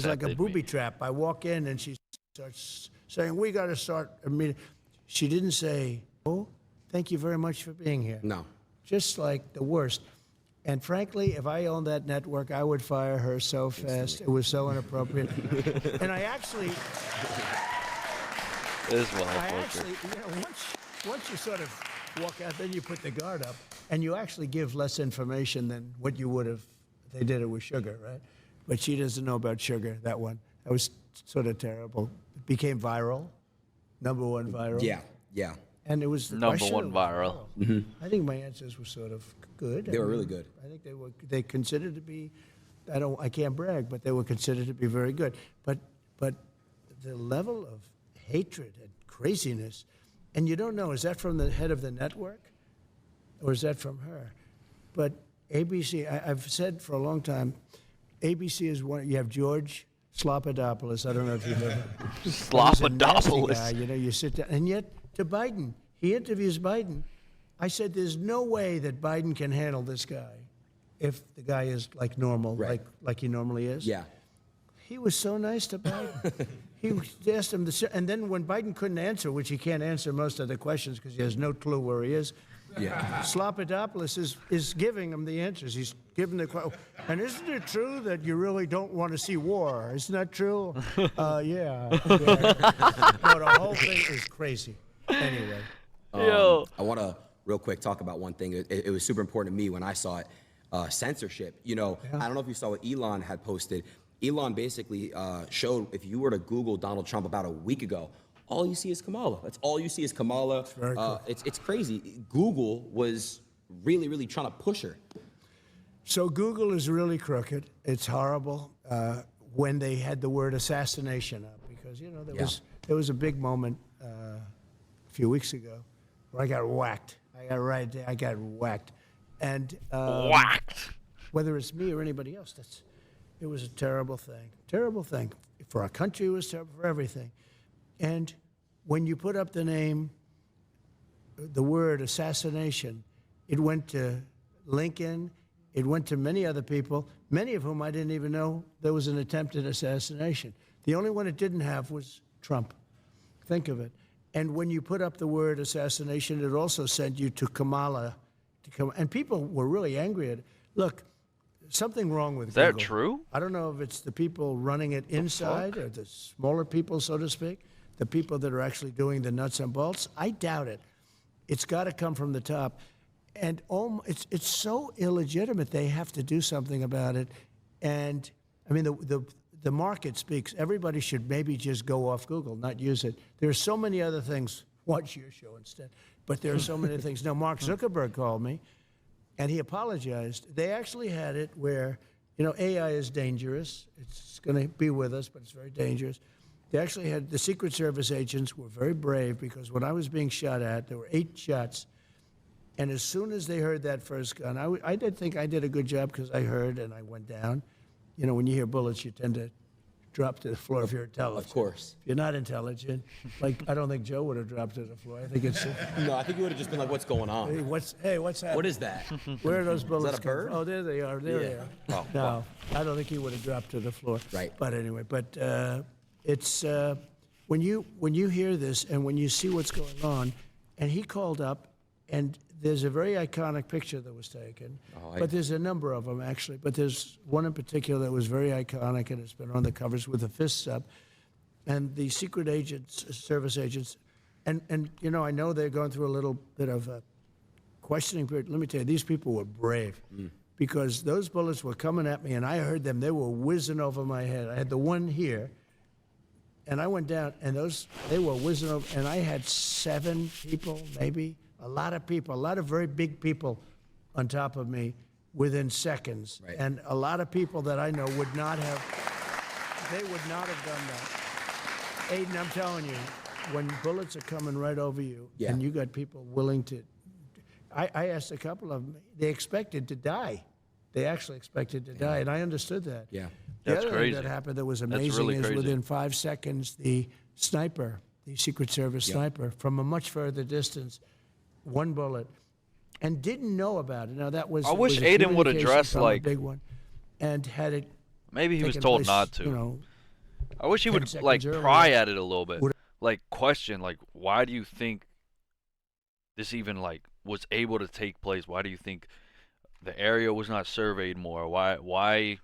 like a booby trap. I walk in and she starts saying, "We got to start a meeting." She didn't say, "Oh, thank you very much for being here." No. Just like the worst. And frankly, if I owned that network, I would fire her so fast. It was so inappropriate. And I actually, once you sort of walk out, then you put the guard up, and you actually give less information than what you would have. They did it with sugar, right? But she doesn't know about sugar. That one, that was sort of terrible. It became viral, #1 viral. Yeah. And it was the Number question one of viral. I think my answers were sort of good. They were really good. I think they considered to be, I can't brag, but they were considered to be very good. But the level of hatred and craziness, and you don't know, is that from the head of the network or is that from her? But ABC, I've said for a long time, ABC is one. You have George Slopadopoulos. I don't know if you've ever. Slopadopoulos. You sit down, and yet to Biden, he interviews Biden. I said, there's no way that Biden can handle this guy if the guy is like normal, Right. like he normally is. Yeah. He was so nice to Biden. He asked him and then when Biden couldn't answer, which he can't answer most of the questions because he has no clue where he is, Yeah. Slopadopoulos is giving him the answers. He's giving the question. And isn't it true that you really don't want to see war? Isn't that true? Yeah. No, the whole thing is crazy. Anyway. Yo. I want to real quick talk about one thing. It was super important to me when I saw it. Censorship. I don't know if you saw what Elon had posted. Elon basically showed, if you were to Google Donald Trump about a week ago, all you see is Kamala. That's all you see is Kamala. It's crazy. Google was really, really trying to push her. So Google is really crooked. It's horrible when they had the word assassination up, because there was a big moment a few weeks ago where I got whacked. I got whacked, and Whacked. whether it's me or anybody else, it was a terrible thing. Terrible thing for our country. It was terrible for everything. And when you put up the word assassination, it went to Lincoln, it went to many other people, many of whom I didn't even know there was an attempted assassination. The only one it didn't have was Trump. Think of it. And when you put up the word assassination, it also sent you to Kamala. And people were really angry at it. Look, something wrong with Google. Is that true? I don't know if it's the people running it inside or the smaller people, so to speak, the people that are actually doing the nuts and bolts. I doubt it. It's got to come from the top. And it's so illegitimate. They have to do something about it. And I mean, the market speaks. Everybody should maybe just go off Google, not use it. There are so many other things. Watch your show instead. But there are so many things. Now, Mark Zuckerberg called me, and he apologized. They actually had it where, AI is dangerous. It's going to be with us, but it's very dangerous. They actually had the Secret Service agents were very brave because when I was being shot at, there were 8 shots. And as soon as they heard that first gun, I did think I did a good job because I heard and I went down. When you hear bullets, you tend to drop to the floor if you're intelligent. Of course. If you're not intelligent, I don't think Joe would have dropped to the floor. I think it's. No, I think you would have just been like, what's going on? Hey, what's happening? What is that? Where are those bullets? Is that a bird? Oh, there they are. There they Yeah. are. Oh, No, well. I don't think he would have dropped to the floor. Right. But anyway, it's when you hear this and when you see what's going on, and he called up, and there's a very iconic picture that was taken. But there's a number of them actually. But there's one in particular that was very iconic, and it's been on the covers with the fists up, and the secret agents, service agents, and I know they're going through a little bit of a questioning period. Let me tell you, these people were brave. Because those bullets were coming at me, and I heard them. They were whizzing over my head. I had the one here, and I went down, and they were whizzing over, and I had 7 people, maybe, a lot of people, a lot of very big people on top of me within seconds. Right. And a lot of people that I know would not have done that. Aiden, I'm telling you, when bullets are coming right over you, Yeah. and you got people willing to, I asked a couple of them, they expected to die. They actually expected to die, and I understood that. Yeah. The That's other crazy. thing that happened that was That's amazing really is crazy. within 5 seconds, the sniper, the Secret Service sniper, from a much further distance, 1 bullet, and didn't know about it. Now that was. I it wish was a Adin would have communication dressed from a like- big one, and had it. Maybe he was taken told place, not to. I wish he 10 would seconds earlier. pry at it a little bit, Would- question why do you think this even was able to take place? Why do you think the area was not surveyed more? Why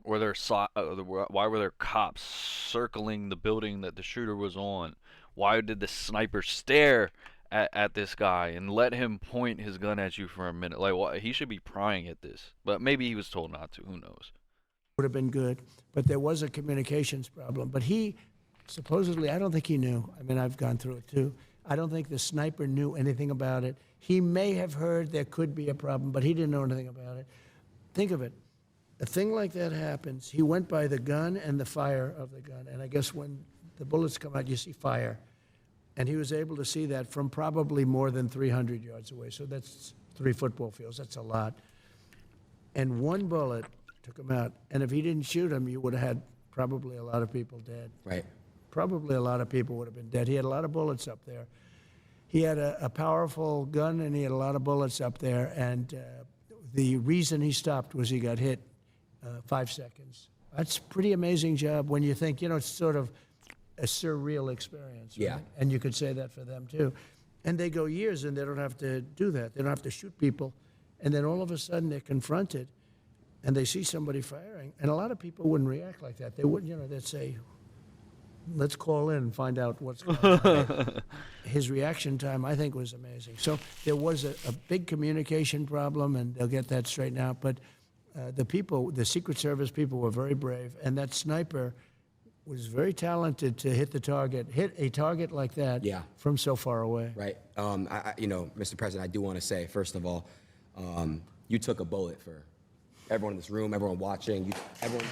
were there why were there cops circling the building that the shooter was on? Why did the sniper stare at this guy and let him point his gun at you for a minute? He should be prying at this, but maybe he was told not to. Who knows? Would have been good, but there was a communications problem. But he, supposedly, I don't think he knew. I mean, I've gone through it too. I don't think the sniper knew anything about it. He may have heard there could be a problem, but he didn't know anything about it. Think of it. A thing like that happens. He went by the gun and the fire of the gun, and I guess when the bullets come out, you see fire. And he was able to see that from probably more than 300 yards away. So that's 3 football fields. That's a lot. And 1 bullet took him out. And if he didn't shoot him, you would have had probably a lot of people dead. Right. Probably a lot of people would have been dead. He had a lot of bullets up there. He had a powerful gun, and he had a lot of bullets up there. And the reason he stopped was he got hit 5 seconds. That's a pretty amazing job when you think, it's sort of a surreal experience. Right? Yeah. And you could say that for them, too. And they go years, and they don't have to do that. They don't have to shoot people. And then all of a sudden, they're confronted, and they see somebody firing. And a lot of people wouldn't react like that. They wouldn't, they'd say, let's call in and find out what's going on. His reaction time, I think, was amazing. So there was a big communication problem, and they'll get that straightened out. But the Secret Service people were very brave, and that sniper was very talented to hit a target like that from so far away. Right. Mr. President, I do want to say, first of all, you took a bullet for everyone in this room, everyone watching, everyone.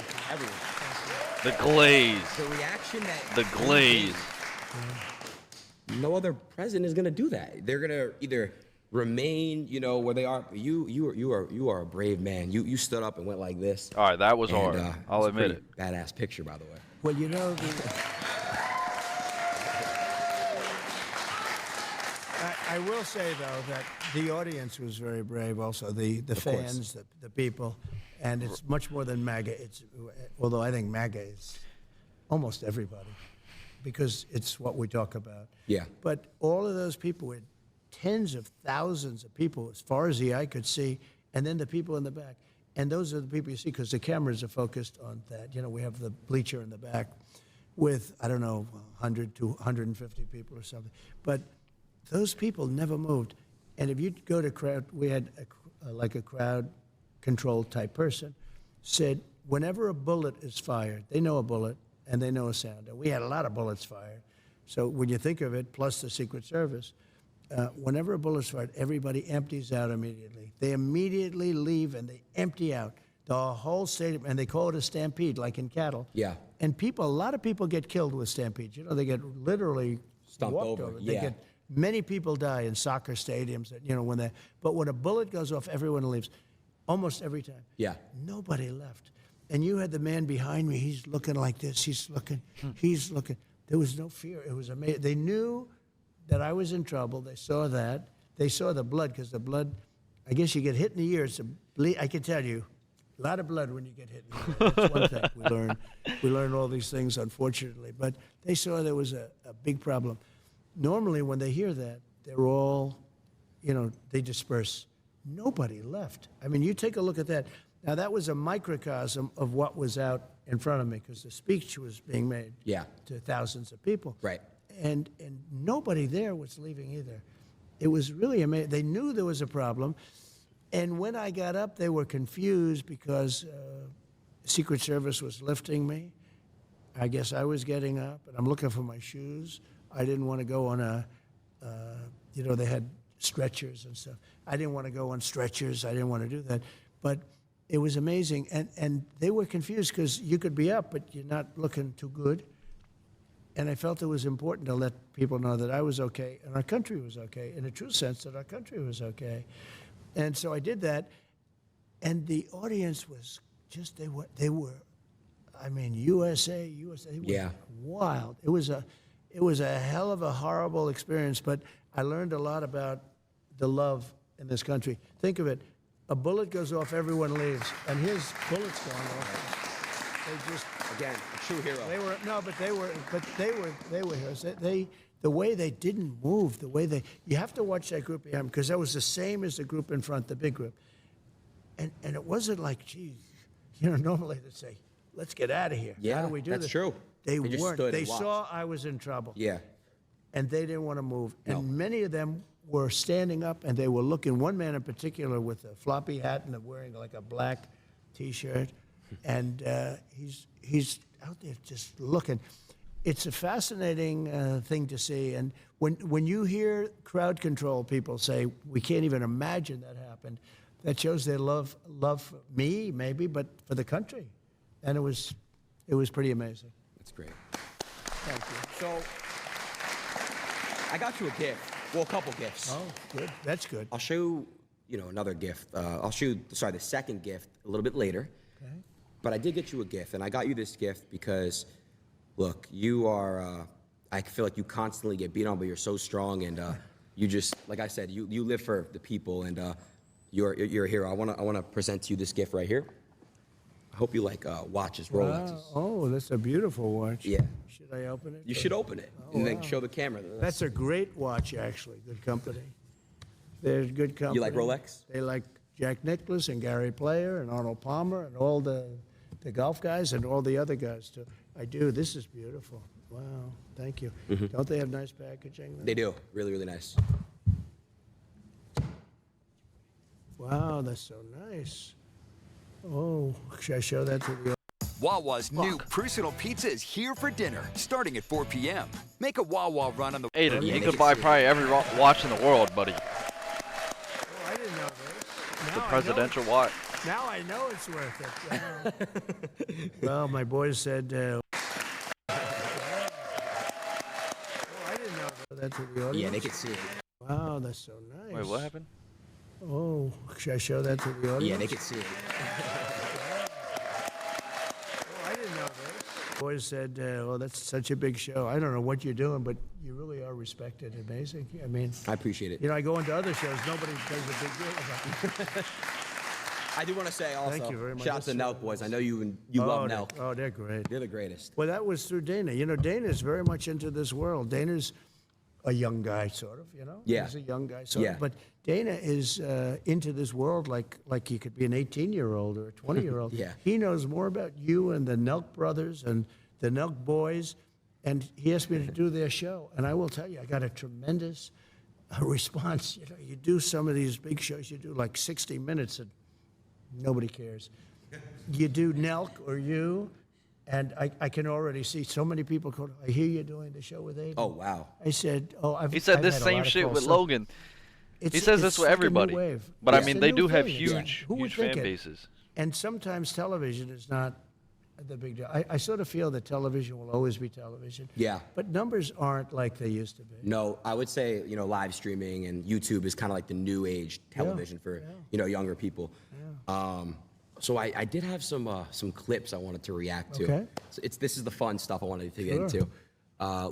The glaze. The reaction that The glaze. no other president is going to do that. They're going to either remain, where they are. You are a brave man. You stood up and went like this. All right, that was hard. And, I'll it's a admit pretty it. Badass picture, by the way. Well, I will say, though, that the audience was very brave also, the fans, the people, and it's much more than MAGA. Although I think MAGA is almost everybody, because it's what we talk about. Yeah. But all of those people were tens of thousands of people, as far as the eye could see, and then the people in the back. And those are the people you see, because the cameras are focused on that. We have the bleacher in the back with, 100 to 150 people or something. But those people never moved. And if you go to crowd, we had like a crowd control type person, said whenever a bullet is fired, they know a bullet and they know a sound. And we had a lot of bullets fired. So when you think of it, plus the Secret Service, whenever a bullet's fired, everybody empties out immediately. They immediately leave and they empty out the whole stadium, and they call it a stampede, like in cattle. Yeah. And a lot of people get killed with stampedes. You know, they get literally Stumped walked over, They yeah. get, many people die in soccer stadiums. You know, but when a bullet goes off, everyone leaves, almost every time. Yeah. Nobody left. And you had the man behind me. He's looking like this. He's looking. He's looking. There was no fear. It was amazing. They knew that I was in trouble. They saw that. They saw the blood, because the blood, I guess you get hit in the ear. It's a bleed. I can tell you, a lot of blood when you get hit in the ear. That's one thing we learn. We learn all these things, unfortunately. But they saw there was a big problem. Normally, when they hear that, they're all, you know, they disperse. Nobody left. I mean, you take a look at that. Now, that was a microcosm of what was out in front of me, because the speech was being made to thousands of people. Right. And nobody there was leaving either. It was really amazing. They knew there was a problem. And when I got up, they were confused because Secret Service was lifting me. I guess I was getting up, and I'm looking for my shoes. I didn't want to go on you know, they had stretchers and stuff. I didn't want to go on stretchers. I didn't want to do that. But it was amazing. And they were confused because you could be up, but you're not looking too good. And I felt it was important to let people know that I was okay and our country was okay, in a true sense that our country was okay. And so I did that. And the audience was just, they were, I mean, USA was wild. It was a hell of a horrible experience, but I learned a lot about the love in this country. Think of it. A bullet goes off, everyone leaves, and his bullet's gone off. They just, Again, a true hero. they were heroes. The way they didn't move, you have to watch that group behind, because that was the same as the group in front, the big group. And it wasn't like, geez, you know, normally they'd say, let's get out of here. Yeah, How do we do that's this? true. They just weren't. stood They and watched. saw I was in trouble. Yeah. And they didn't want to move. No. And many of them were standing up, and they were looking. One man in particular with a floppy hat and wearing like a black T-shirt, and he's out there just looking. It's a fascinating thing to see. And when you hear crowd control people say, we can't even imagine that happened, that shows their love for me, maybe, but for the country. And it was pretty amazing. That's great. Thank you. So, I got you a gift. Well, a couple gifts. Oh, good. That's good. I'll show you, another gift. I'll show you, the second gift a little bit later. Okay. But I did get you a gift, and I got you this gift because, look, you are, I feel like you constantly get beat on, but you're so strong, and you just, like I said, you live for the people, and you're a hero. I wanna present to you this gift right here. I hope you like watches, Rolexes. Wow. Oh, that's a beautiful watch. Yeah. Should I open it? You should open it, and then show the camera. That's a great watch, actually. Good company. They're good company. You like Rolex? They like Jack Nicklaus and Gary Player and Arnold Palmer and all the golf guys and all the other guys, too. I do. This is beautiful. Wow. Thank you. Don't they have nice packaging? They do. Really, really nice. Wow, that's so nice. Oh, should I show that to the... Wawa's new personal pizza is here for dinner, starting at 4 p.m. Make a Wawa run on the... Adin, you could buy probably every watch in the world, buddy. Oh, I didn't know this. The presidential watch. Now I know it's worth it. Wow. Well, my boys said... oh, I didn't know that to the audience. Yeah, they can see it. Wow, that's so nice. Wait, what happened? Oh, should I show that to the audience? Yeah, they can see it. Oh, I didn't know this. Boys said, "Oh, that's such a big show." I don't know what you're doing, but you really are respected. Amazing. I mean, I appreciate it. you know, I go into other shows, nobody does a big deal about it. I do want to say also, Thank you very much. shout out to Nelk boys. I know you love Nelk. Oh, they're great. They're the greatest. Well, that was through Dana. You know, Dana's very much into this world. Dana's a young guy, sort of, you know? Yeah. He's a young guy, sort Yeah. of. But Dana is into this world like he could be an 18-year-old or a 20-year-old. Yeah. He knows more about you and the Nelk brothers and the Nelk boys, and he asked me to do their show. And I will tell you, I got a tremendous a response. You do some of these big shows, you do like 60 minutes and nobody cares. You do Nelk or you, and I can already see so many people go, I hear you're doing the show with Adin. Oh, wow. I said, He said I've this had a same lot of shit calls. with So Logan. He says this with like a new everybody. wave. But I It's mean, a they new do have thing. huge, Who would huge think fan it? bases. And sometimes television is not the big deal. I sort of feel that television will always be television. Yeah. But numbers aren't like they used to be. No, I would say, live streaming and YouTube is kind of like the new age television for, younger people. So I did have some clips I wanted to react to. Okay. So this is the fun stuff I wanted to get Sure. into.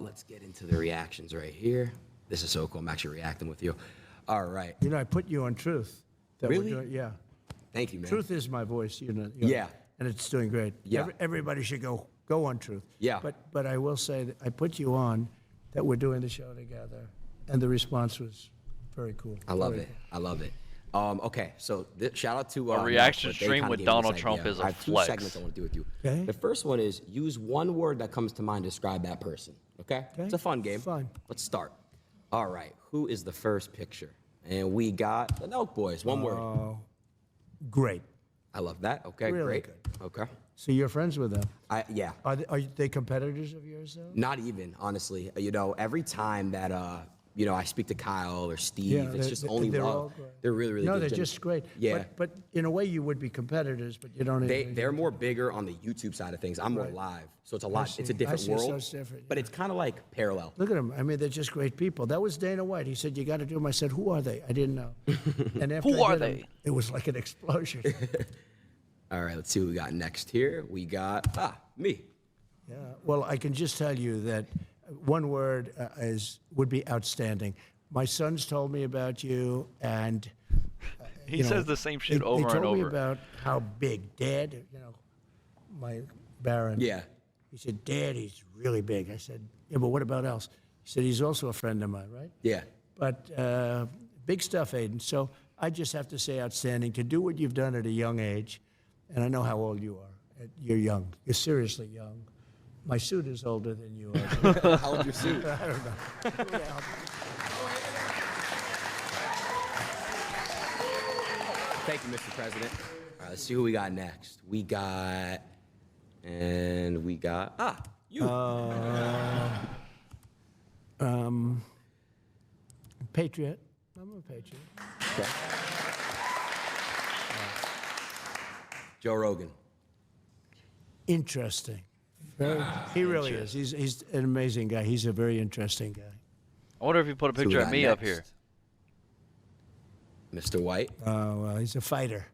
Let's get into the reactions right here. This is so cool. I'm actually reacting with you. All right. I put you on Truth. That we're Really? doing- yeah. Thank you, man. Truth is my voice, Yeah. And it's doing great. Yeah. Everybody should go on Truth. Yeah. But I will say that I put you on that we're doing the show together, and the response was very cool. I love Very it. I love it. Okay, so shout out to A reaction Matt, they stream kinda with gave me this Donald Trump idea. is a I have two flex. segments I want to do with you. Okay. The first one is use one word that comes to mind to describe that person. Okay? It's a fun game. Fun. Let's start. All right, who is the first picture? And we got the Nelk Boys. One word. Great. I love that. Okay, Really great. good. Okay. So you're friends with them. Yeah. Are they competitors of yours, though? Not even, honestly. Every time that I speak to Kyle or Steve, Yeah, it's just only they're love. all great. They're really, really No, good. they're Jimmy. just great. Yeah. But in a way, you would be competitors, but you don't. They're more bigger on the YouTube side of things. I'm more live, so it's a lot. It's a see. different I see, so world, it's different, but yeah. it's kind of like parallel. Look at them. I mean, they're just great people. That was Dana White. He said, you got to do them. I said, who are they? I didn't know. And after Who I are did 'em, they? it was like an explosion. All right, let's see what we got next here. We got me. Yeah. Well, I can just tell you that one word would be outstanding. My sons told me about you, and He says the same shit over they and told me over. about how big Dad, my Baron. Yeah. He said, Dad, he's really big. I said, yeah, but what about else? He said, he's also a friend of mine, right? Yeah. But big stuff, Adin. So I just have to say outstanding to do what you've done at a young age. And I know how old you are. You're young. You're seriously young. My suit is older than you are. How old your suit? I don't know. Thank you, Mr. President. All right, let's see who we got next. We got you. Patriot. I'm a patriot. Okay. Joe Rogan. Interesting. He really is. He's an amazing guy. He's a very interesting guy. I wonder if you put a So we picture of got me up next. here. Mr. White. Oh, well, he's a fighter.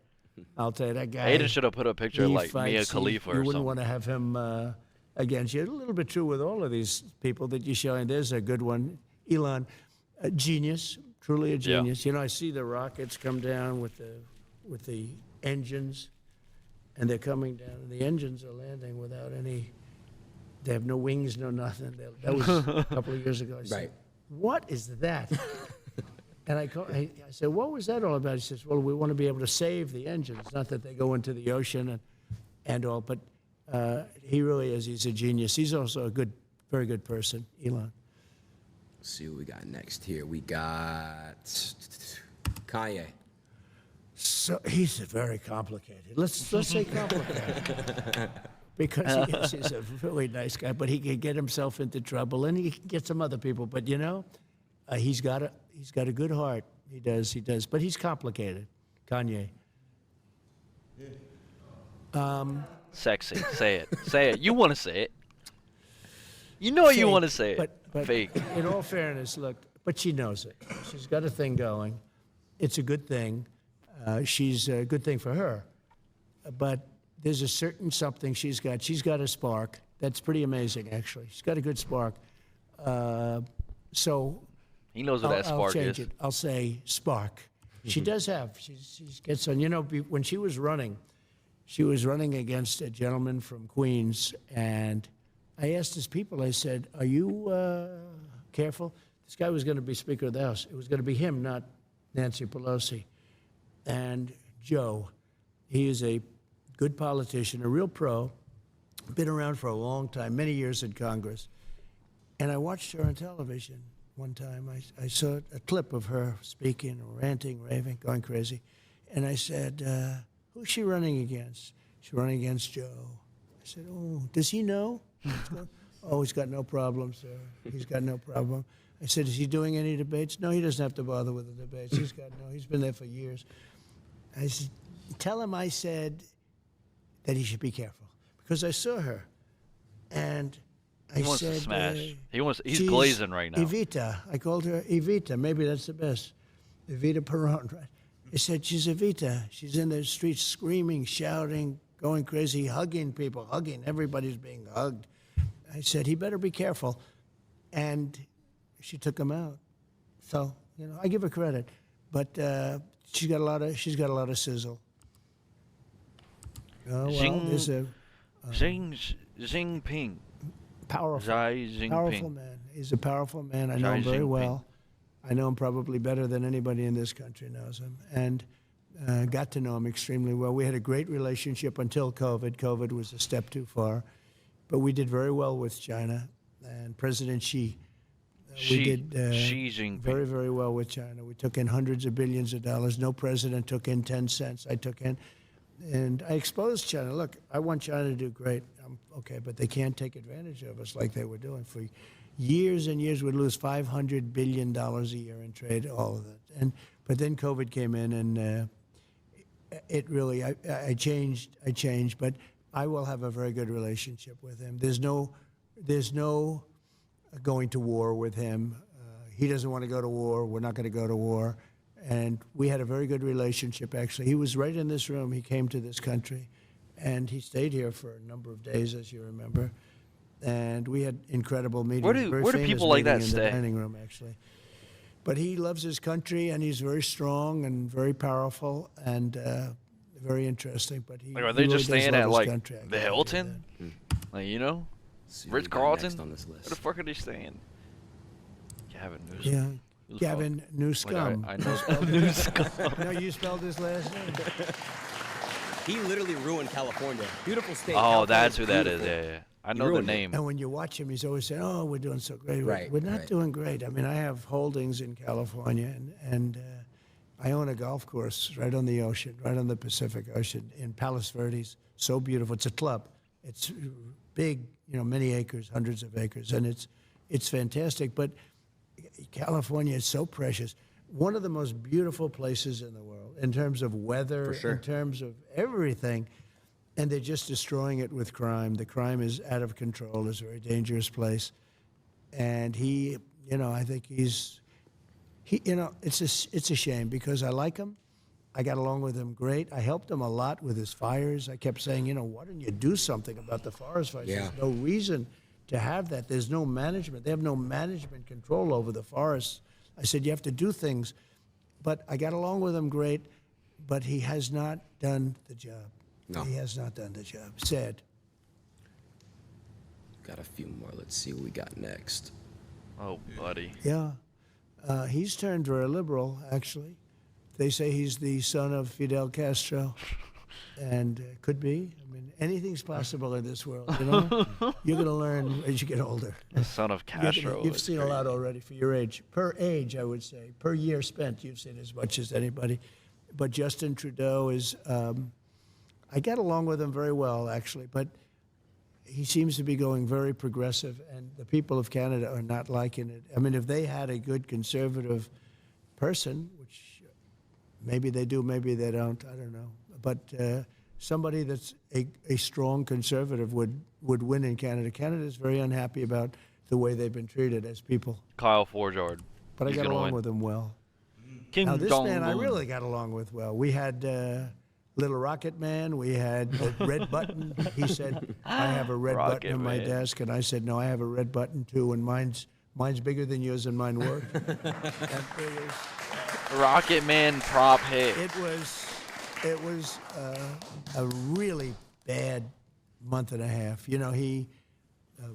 I'll tell you, that guy. Aiden should have put a picture of he like Mia fights. Khalifa You or wouldn't something. want to have him against you. A little bit true with all of these people that you're showing. There's a good one. Elon, a genius, truly a Yeah. genius. I see the rockets come down with the engines, and they're coming down, and the engines are landing without any. They have no wings, no nothing. That was a couple of years ago. I said, Right. what is that? And I said, what was that all about? He says, well, we want to be able to save the engines, not that they go into the ocean and all. But he really is. He's a genius. He's also a very good person, Elon. Let's see what we got next here. We got Kanye. So he's very complicated. Let's say complicated. Because he's a really nice guy, but he can get himself into trouble, and he can get some other people. But he's got a good heart. He does. But he's complicated. Kanye. Sexy. Say it. Say it. You want to say it. You know you Fake, want to say it. But Fake. in all fairness, look, but she knows it. She's got a thing going. It's a good thing. She's a good thing for her. But there's a certain something she's got. She's got a spark. That's pretty amazing, actually. She's got a good spark. So He knows what that I'll spark change is. it. I'll say spark. She does have. She gets on. When she was running against a gentleman from Queens, and I asked his people, I said, are you careful? This guy was going to be Speaker of the House. It was going to be him, not Nancy Pelosi. And Joe, he is a good politician, a real pro, been around for a long time, many years in Congress. And I watched her on television, one time. I saw a clip of her speaking, ranting, raving, going crazy. And I said, who's she running against? She's running against Joe. I said, oh, does he know? Oh, he's got no problem, sir. He's got no problem. I said, is he doing any debates? No, he doesn't have to bother with the debates. He's been there for years. I said, tell him I said that he should be careful. Because I saw her. And I He wants said, to smash. He's she's glazing right now. Evita. I called her Evita. Maybe that's the best. Evita Peron, right? I said, she's Evita. She's in the streets screaming, shouting, going crazy, hugging people, hugging. Everybody's being hugged. I said, he better be careful. And she took him out. So, I give her credit. But she's got a lot of sizzle. Oh, well, there's a Jinping. powerful, Xi Jinping. powerful man. He's a powerful man. I know him Xi very Jinping. well. I know him probably better than anybody in this country knows him. And got to know him extremely well. We had a great relationship until COVID. COVID was a step too far. But we did very well with China. And President Xi, we did Xi Jinping. very, very well with China. We took in hundreds of billions of dollars. No president took in 10 cents. I took in. And I exposed China. Look, I want China to do great. Okay, but they can't take advantage of us like they were doing. For years and years, we'd lose $500 billion a year in trade, all of it. But then COVID came in, and it really, I changed, but I will have a very good relationship with him. There's no going to war with him. He doesn't want to go to war. We're not going to go to war. And we had a very good relationship, actually. He was right in this room. He came to this country, and he stayed here for a number of days, as you remember. And we had incredible meetings. Where do famous people like that meeting stay? In the dining room, actually. But he loves his country, and he's very strong and very powerful and very interesting. But he, Like, are they he just really does staying love at his like country, I the can tell you Hilton? that. Like See who we Ritz got Carlton? next on this Where list. the fuck are they staying? Gavin Newsom. Yeah. Who the Gavin fuck? Newscomb. Like, I know Newscomb. No, you spelled his last name. He literally ruined California. Beautiful state. Oh, California's that's who that is. beautiful. Yeah. I He know the ruined it. name. And when you watch him, he's always saying, "Oh, we're doing so great." Right, We're not right. doing great. I mean, I have holdings in California, and I own a golf course right on the ocean, right on the Pacific Ocean in Palos Verdes. So beautiful. It's a club. It's big, many acres, hundreds of acres, and it's fantastic. But California is so precious. One of the most beautiful places in the world in terms of weather, For sure. in terms of everything. And they're just destroying it with crime. The crime is out of control. It's a very dangerous place. And he, I think it's a shame because I like him. I got along with him great. I helped him a lot with his fires. I kept saying, why don't you do something about the forest fires? Yeah. There's no reason to have that. There's no management. They have no management control over the forests. I said, you have to do things. But I got along with him great, but he has not done the job. No. He has not done the job. Sad. Got a few more. Let's see what we got next. Oh, buddy. Yeah. He's turned very liberal, actually. They say he's the son of Fidel Castro, and could be. I mean, anything's possible in this world, You're going to learn as you get older. The son of Castro. You've is seen a crazy. lot already for your age. Per age, I would say. Per year spent, you've seen as much as anybody. But Justin Trudeau is... I get along with him very well, actually, but he seems to be going very progressive, and the people of Canada are not liking it. I mean, if they had a good conservative person, which maybe they do, maybe they don't, I don't know, but somebody that's a strong conservative would win in Canada. Canada is very unhappy about the way they've been treated as people, Kyle Forjard. but I He's got gonna along win. with him well. Kim Now, this man I Jong-un. really got along with well. We had Little Rocket Man. We had the red button. He said, I have a red Rocket button on my Man. desk. And I said, no, I have a red button too. And mine's bigger than yours and mine work. And Rocket Man prop hit. it was a really bad month and a half. He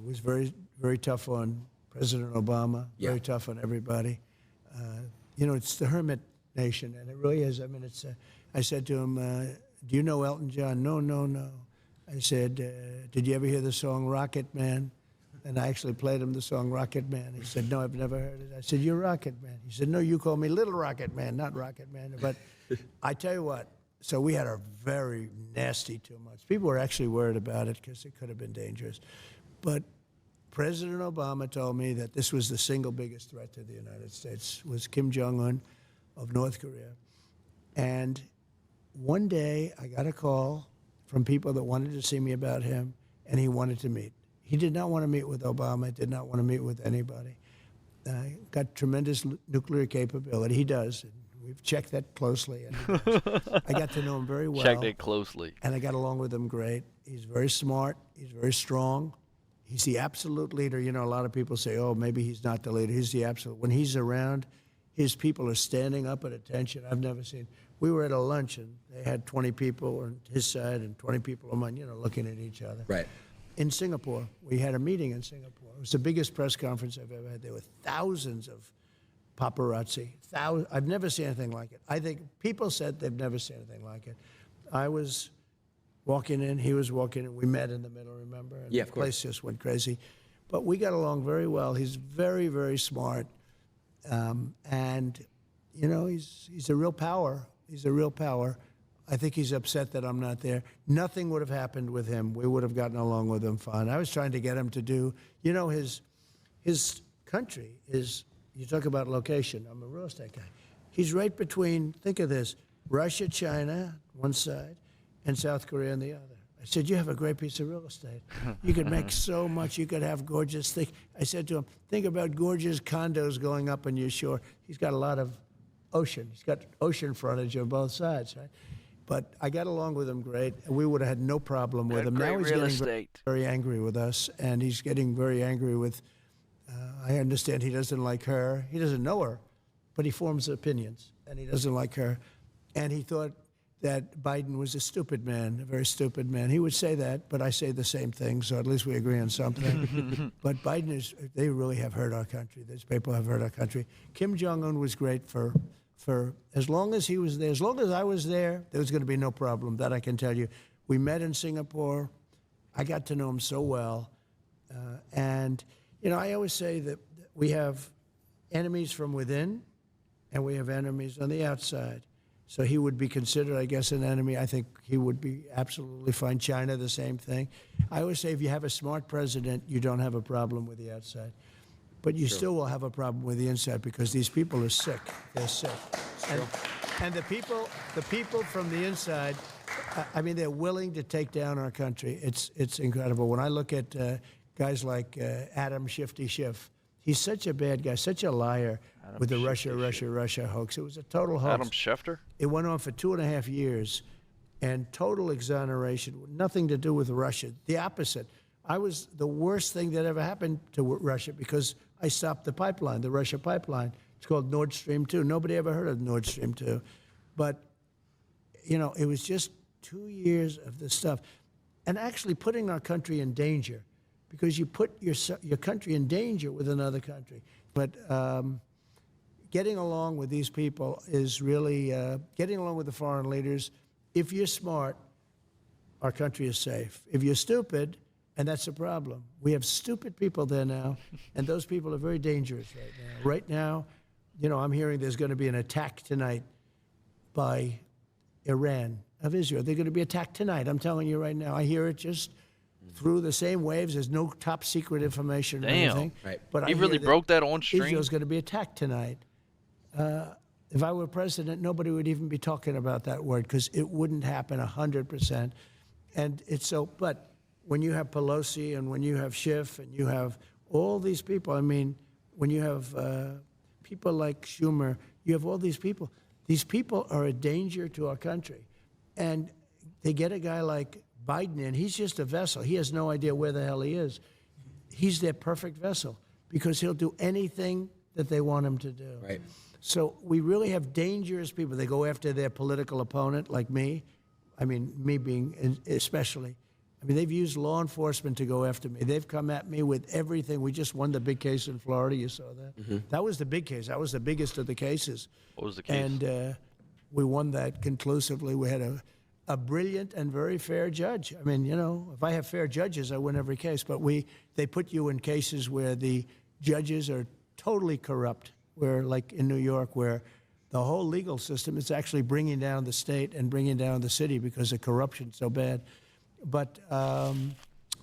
was very, very tough on President Obama, very tough on everybody. It's the hermit nation, and it really is. I mean, I said to him, do you know Elton John? No. I said, did you ever hear the song Rocket Man? And I actually played him the song Rocket Man. He said, no, I've never heard it. I said, you're Rocket Man. He said, no, you call me Little Rocket Man, not Rocket Man. But I tell you what, so we had a very nasty 2 months. People were actually worried about it because it could have been dangerous. But President Obama told me that this was the single biggest threat to the United States, was Kim Jong-un of North Korea. And one day I got a call from people that wanted to see me about him, and he wanted to meet. He did not want to meet with Obama, did not want to meet with anybody. Got tremendous nuclear capability. He does. And we've checked that closely. And I got to know him very well. Checked it closely. And I got along with him great. He's very smart. He's very strong. He's the absolute leader. You know, a lot of people say, oh, maybe he's not the leader. He's the absolute. When he's around, his people are standing up at attention. I've never seen. We were at a lunch, and they had 20 people on his side and 20 people on mine, you know, looking at each other. Right. In Singapore, we had a meeting in Singapore. It was the biggest press conference I've ever had. There were thousands of paparazzi. I've never seen anything like it. I think people said they've never seen anything like it. I was walking in, he was walking in. We met in the middle, remember? And Yeah, of the course. place just went crazy. But we got along very well. He's very, very smart. And, you know, he's a real power. He's a real power. I think he's upset that I'm not there. Nothing would have happened with him. We would have gotten along with him fine. I was trying to get him to do, you know, his country is, you talk about location. I'm a real estate guy. He's right between, think of this, Russia, China, one side, and South Korea on the other. I said, you have a great piece of real estate. You could make so much. You could have gorgeous things. I said to him, think about gorgeous condos going up on your shore. He's got a lot of ocean. He's got ocean frontage on both sides, right? But I got along with him great, and we would have had no problem with him. Now he's getting very angry with us, and he's getting very angry with, I understand he doesn't like her. He doesn't know her, but he forms opinions, and he doesn't like her. And he thought that Biden was a stupid man, a very stupid man. He would say that, but I say the same thing, so at least we agree on something. But Biden is, they really have hurt our country. These people have hurt our country. Kim Jong-un was great for as long as he was there. As long as I was there, there was going to be no problem. That I can tell you. We met in Singapore. I got to know him so well. And, you know, I always say that we have enemies from within, and we have enemies on the outside. So he would be considered, I guess, an enemy. I think he would be absolutely fine. China, the same thing. I always say if you have a smart president, you don't have a problem with the outside. But you still will have a problem with the inside because these people are sick. They're sick. And the people from the inside, I mean, they're willing to take down our country. It's incredible. When I look at guys like Adam Shifty Schiff, he's such a bad guy, such a liar with the Russia hoax. It was a total hoax. Adam Schefter? It went on for 2.5 years, and total exoneration, nothing to do with Russia. The opposite. I was the worst thing that ever happened to Russia because I stopped the pipeline, the Russia pipeline. It's called Nord Stream 2. Nobody ever heard of Nord Stream 2. But, you know, it was just 2 years of this stuff. And actually putting our country in danger because you put your country in danger with another country. But getting along with these people is really, getting along with the foreign leaders, if you're smart, our country is safe. If you're stupid, and that's a problem. We have stupid people there now, and those people are very dangerous right now. Right now, you know, I'm hearing there's going to be an attack tonight by Iran of Israel. They're going to be attacked tonight. I'm telling you right now. I hear it just through the same waves. There's no top secret information or anything. Right. But He I really hear broke that on stream? Israel's going to be attacked tonight. If I were president, nobody would even be talking about that word because it wouldn't happen 100%. And it's so, but when you have Pelosi and when you have Schiff and you have all these people, I mean, when you have people like Schumer, you have all these people. These people are a danger to our country. And they get a guy like Biden in, he's just a vessel. He has no idea where the hell he is. He's their perfect vessel because he'll do anything that they want him to do. Right. So we really have dangerous people. They go after their political opponent, like me. I mean, me being especially. I mean, they've used law enforcement to go after me. They've come at me with everything. We just won the big case in Florida. You saw that? Mm-hmm. That was the big case. That was the biggest of the cases. What was the case? And we won that conclusively. We had a brilliant and very fair judge. I mean, if I have fair judges, I win every case. But they put you in cases where the judges are totally corrupt, where, like in New York, where the whole legal system is actually bringing down the state and bringing down the city because the corruption's so bad. But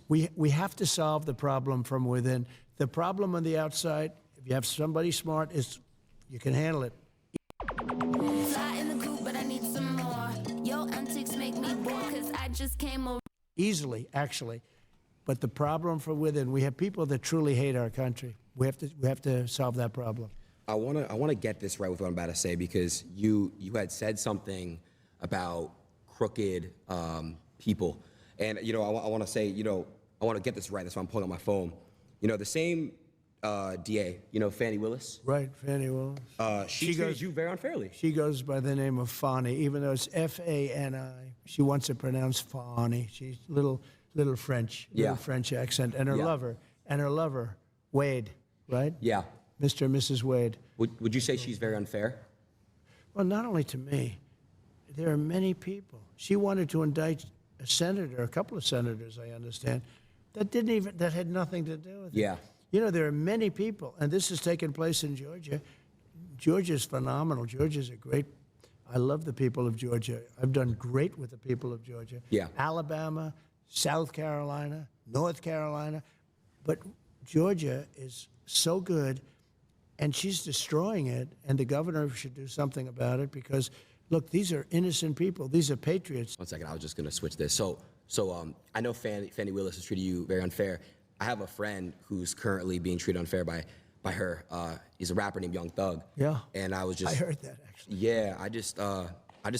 we have to solve the problem from within. The problem on the outside, if you have somebody smart, is you can handle it. Fly in the coop, but I need some more. Your antics make me bored, 'cause I just came over. Easily, actually. But the problem from within, we have people that truly hate our country. We have to solve that problem. I wanna get this right with what I'm about to say, because you had said something about crooked people, and I want to say, I want to get this right. That's why I'm pulling out my phone. The same DA, Fannie Willis. Right, Fannie Willis. She treated you very unfairly. She goes by the name of Fani, even though it's F-A-N-I. She wants it pronounced Fani. She's little French, little French accent, and her lover, Wade, right? Yeah. Mr. and Mrs. Wade. Would you say she's very unfair? Well, not only to me. There are many people. She wanted to indict a senator, a couple of senators, I understand, that had nothing to do with it. Yeah. There are many people, and this has taken place in Georgia. Georgia's phenomenal. Georgia's I love the people of Georgia. I've done great with the people of Georgia. Yeah. Alabama, South Carolina, North Carolina. But Georgia is so good, and she's destroying it, and the governor should do something about it because, look, these are innocent people. These are patriots. 1 second, I was just gonna switch this. So I know Fannie Willis has treated you very unfair. I have a friend who's currently being treated unfair by her. He's a rapper named Young Thug. Yeah. And I heard that, actually. Yeah, I just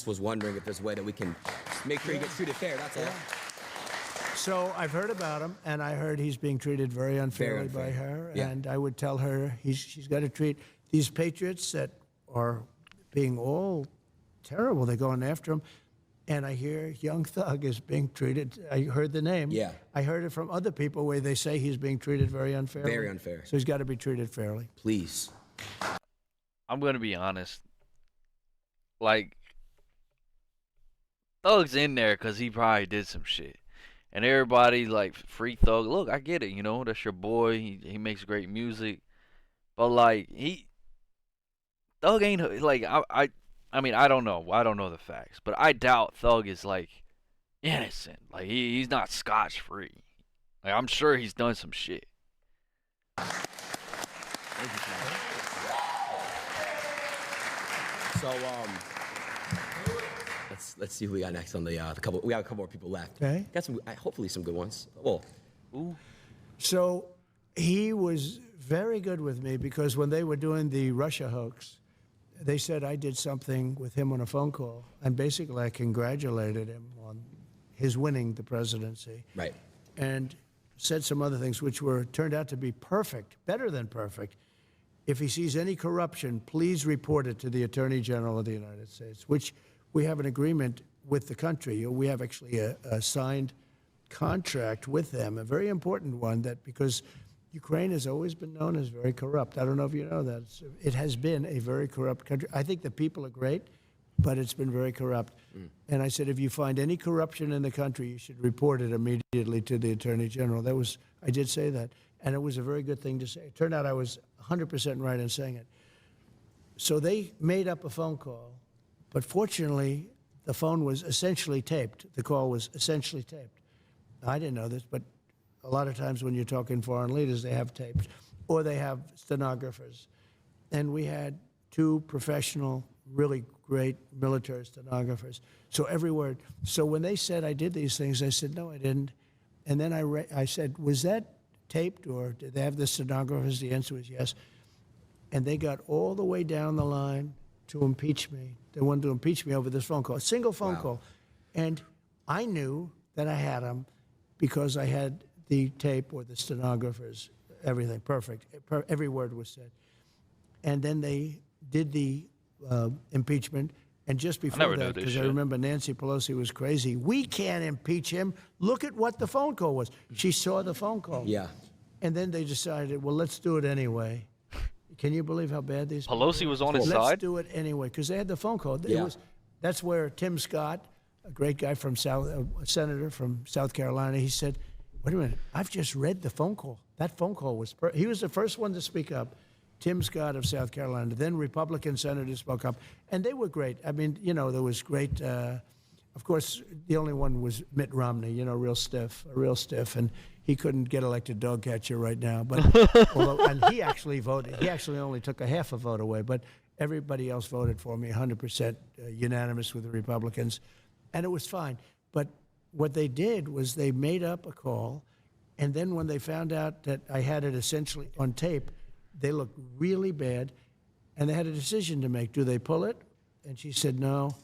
was wondering if there's a way that we can make sure he gets treated fair. That's all. So I've heard about him, and I heard he's being treated very unfairly by her. Yeah. And I would tell her she's got to treat these patriots that are being all terrible. They're going after him. And I hear Young Thug is being treated. I heard the name. Yeah. I heard it from other people where they say he's being treated very unfairly. Very unfair. So he's got to be treated fairly. Please. I'm gonna be honest. Like, Thug's in there because he probably did some shit, and everybody like free Thug. Look, I get it. That's your boy. He makes great music, but like Thug ain't like I mean, I don't know. I don't know the facts, but I doubt Thug is like innocent. Like he's not scotch free. Like I'm sure he's done some shit. So let's see who we got next on the couple. We have a couple more people left. Okay. Got some, hopefully some good ones. Well, So he was very good with me because when they were doing the Russia hoax, they said I did something with him on a phone call, and basically I congratulated him on his winning the presidency. right. And said some other things which turned out to be perfect, better than perfect. If he sees any corruption, please report it to the Attorney General of the United States, which we have an agreement with the country. We have actually a signed contract with them, a very important one, that because Ukraine has always been known as very corrupt. I don't know if you know that. It has been a very corrupt country. I think the people are great, but it's been very corrupt. And I said, if you find any corruption in the country, you should report it immediately to the Attorney General. I did say that, and it was a very good thing to say. It turned out I was 100% right in saying it. So they made up a phone call, but fortunately, the phone was essentially taped. The call was essentially taped. I didn't know this, but a lot of times when you're talking foreign leaders, they have tapes, or they have stenographers. And we had 2 professional, really great military stenographers. So every word. So when they said I did these things, I said, no, I didn't. And then I said, was that taped, or did they have the stenographers? The answer was yes. And they got all the way down the line to impeach me. They wanted to impeach me over this phone call, a single phone call. And I knew that I had them because I had the tape or the stenographers, everything, perfect. Every word was said. And then they did the impeachment. And just before that, because I remember Nancy Pelosi was crazy, we can't impeach him. Look at what the phone call was. She saw the phone call. Yeah. And then they decided, well, let's do it anyway. Can you believe how bad these people Pelosi was on his side? Let's do it anyway, because they had the phone call. Yeah. That's where Tim Scott, a great guy from a senator from South Carolina. He said, "Wait a minute, I've just read the phone call. That phone call was." He was the first one to speak up. Tim Scott of South Carolina. Then Republican senators spoke up, and they were great. I mean, there was great. Of course, the only one was Mitt Romney. Real stiff, and he couldn't get elected dog catcher right now. But and he actually voted. He actually only took a half a vote away, but everybody else voted for me, 100% unanimous with the Republicans, and it was fine. But what they did was they made up a call, and then when they found out that I had it essentially on tape, they looked really bad, and they had a decision to make. Do they pull it? And she said, no,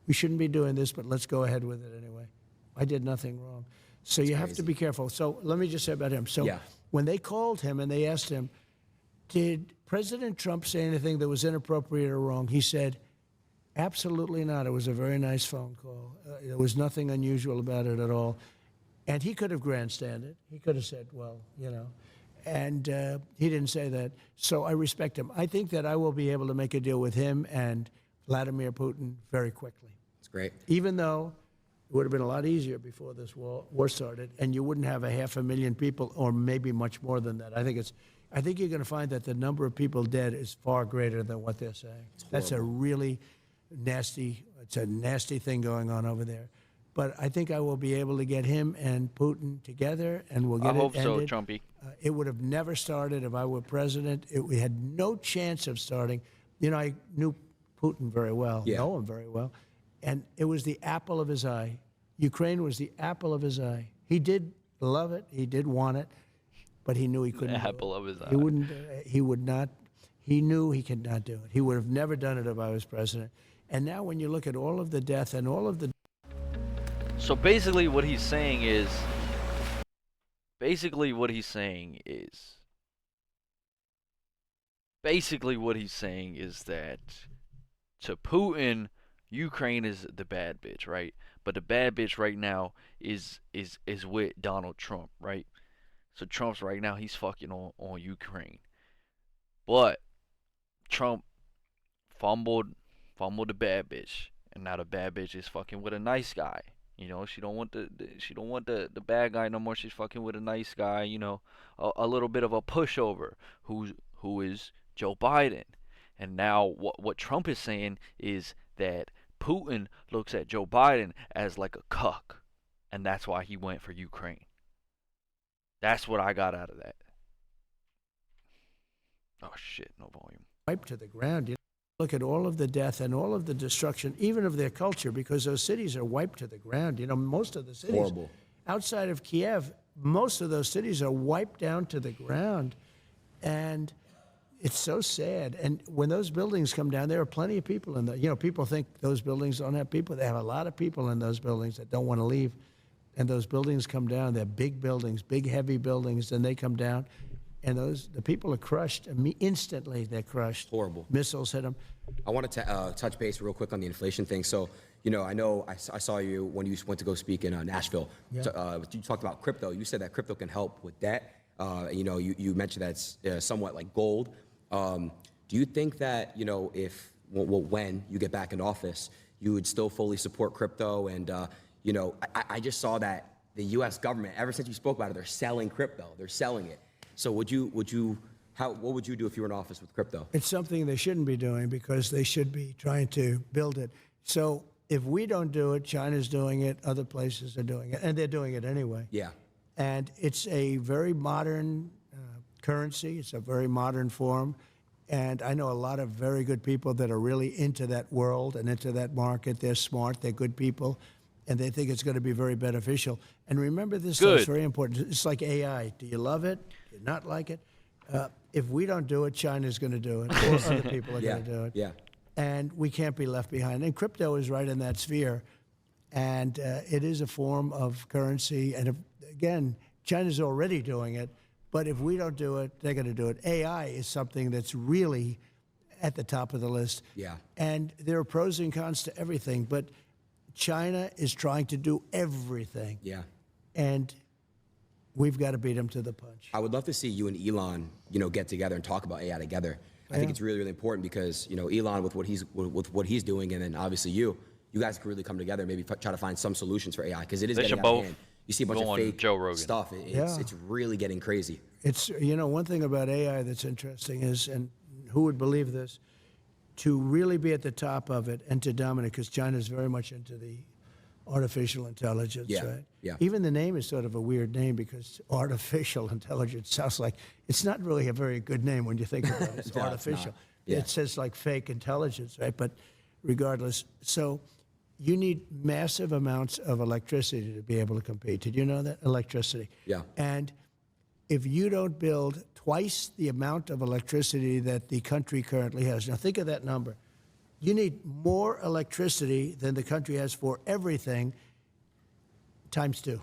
we shouldn't be doing this, but let's go ahead with it anyway. I did nothing wrong. So you have to be careful. So let me just say about him. So when they called him and they asked him, did President Trump say anything that was inappropriate or wrong? He said, absolutely not. It was a very nice phone call. There was nothing unusual about it at all. And he could have grandstanded. He could have said, well, and he didn't say that. So I respect him. I think that I will be able to make a deal with him and Vladimir Putin very quickly. That's great. Even though it would have been a lot easier before this war started, and you wouldn't have 500,000 people, or maybe much more than that. I think you're going to find that the number of people dead is far greater than what they're saying. That's a really nasty thing going on over there. But I think I will be able to get him and Putin together, and we'll get it ended. I hope so, Trumpy. It would have never started if I were president. We had no chance of starting. I knew Putin very well, know him very well, and it was the apple of his eye. Ukraine was the apple of his eye. He did love it. He did want it, but he knew he couldn't. The apple of his eye. He wouldn't. He would not. He knew he could not do it. He would have never done it if I was president. And now, when you look at all of the death and all of the So basically what he's saying is that to Putin, Ukraine is the bad bitch, right? But the bad bitch right now is with Donald Trump, right? So Trump's right now, he's fucking on Ukraine. But Trump fumbled the bad bitch, and now the bad bitch is fucking with a nice guy. She don't want the bad guy no more. She's fucking with a nice guy, a little bit of a pushover who is Joe Biden. And now what Trump is saying is that Putin looks at Joe Biden as like a cuck, and that's why he went for Ukraine. That's what I got out of that. Oh shit, no volume. Wiped to the ground. Look at all of the death and all of the destruction, even of their culture, because those cities are wiped to the ground. Most of the cities outside of Kiev, most of those cities are wiped down to the ground. And it's so sad. And when those buildings come down, there are plenty of people in there. People think those buildings don't have people. They have a lot of people in those buildings that don't want to leave. And those buildings come down. They're big buildings, big, heavy buildings, and they come down. And the people are crushed. Instantly, they're crushed. Horrible. Missiles hit them. I wanted to touch base real quick on the inflation thing. So, I know I saw you when you went to go speak in Nashville. Yeah. You talked about crypto. You said that crypto can help with debt. You mentioned that it's somewhat like gold. Do you think that, when you get back in office, you would still fully support crypto? And, I just saw that the U.S. government, ever since you spoke about it, they're selling crypto. They're selling it. So what would you do if you were in office with crypto? It's something they shouldn't be doing, because they should be trying to build it. So if we don't do it, China's doing it, other places are doing it, and they're doing it anyway. Yeah. And it's a very modern currency. It's a very modern form. And I know a lot of very good people that are really into that world and into that market. They're smart, they're good people, and they think it's going to be very beneficial. And remember, this is very important. It's like AI. Do you love it? Do you not like it? If we don't do it, China's going to do it, or other people are going to do it. Yeah. And we can't be left behind. And crypto is right in that sphere. And it is a form of currency. And again, China's already doing it. But if we don't do it, they're going to do it. AI is something that's really at the top of the list. Yeah. And there are pros and cons to everything. But China is trying to do everything. Yeah. And we've got to beat them to the punch. I would love to see you and Elon, get together and talk about AI together. I think it's really, really important because, Elon with what he's doing, and then obviously you you guys could really come together and maybe try to find some solutions for AI because it is They getting should out of both hand. You see a bunch go of on fake Joe Rogan. stuff. It's really getting crazy. It's, one thing about AI that's interesting is, and who would believe this, to really be at the top of it and to dominate, because China's very much into the artificial intelligence, Yeah, right? yeah. Even the name is sort of a weird name because artificial intelligence sounds like, it's not really a very good name when you think about it. It's No, it's artificial. not. Yeah. It says like fake intelligence, right? But regardless, so you need massive amounts of electricity to be able to compete. Did you know that? Electricity. Yeah. And if you don't build twice the amount of electricity that the country currently has, now think of that number. You need more electricity than the country has for everything times 2.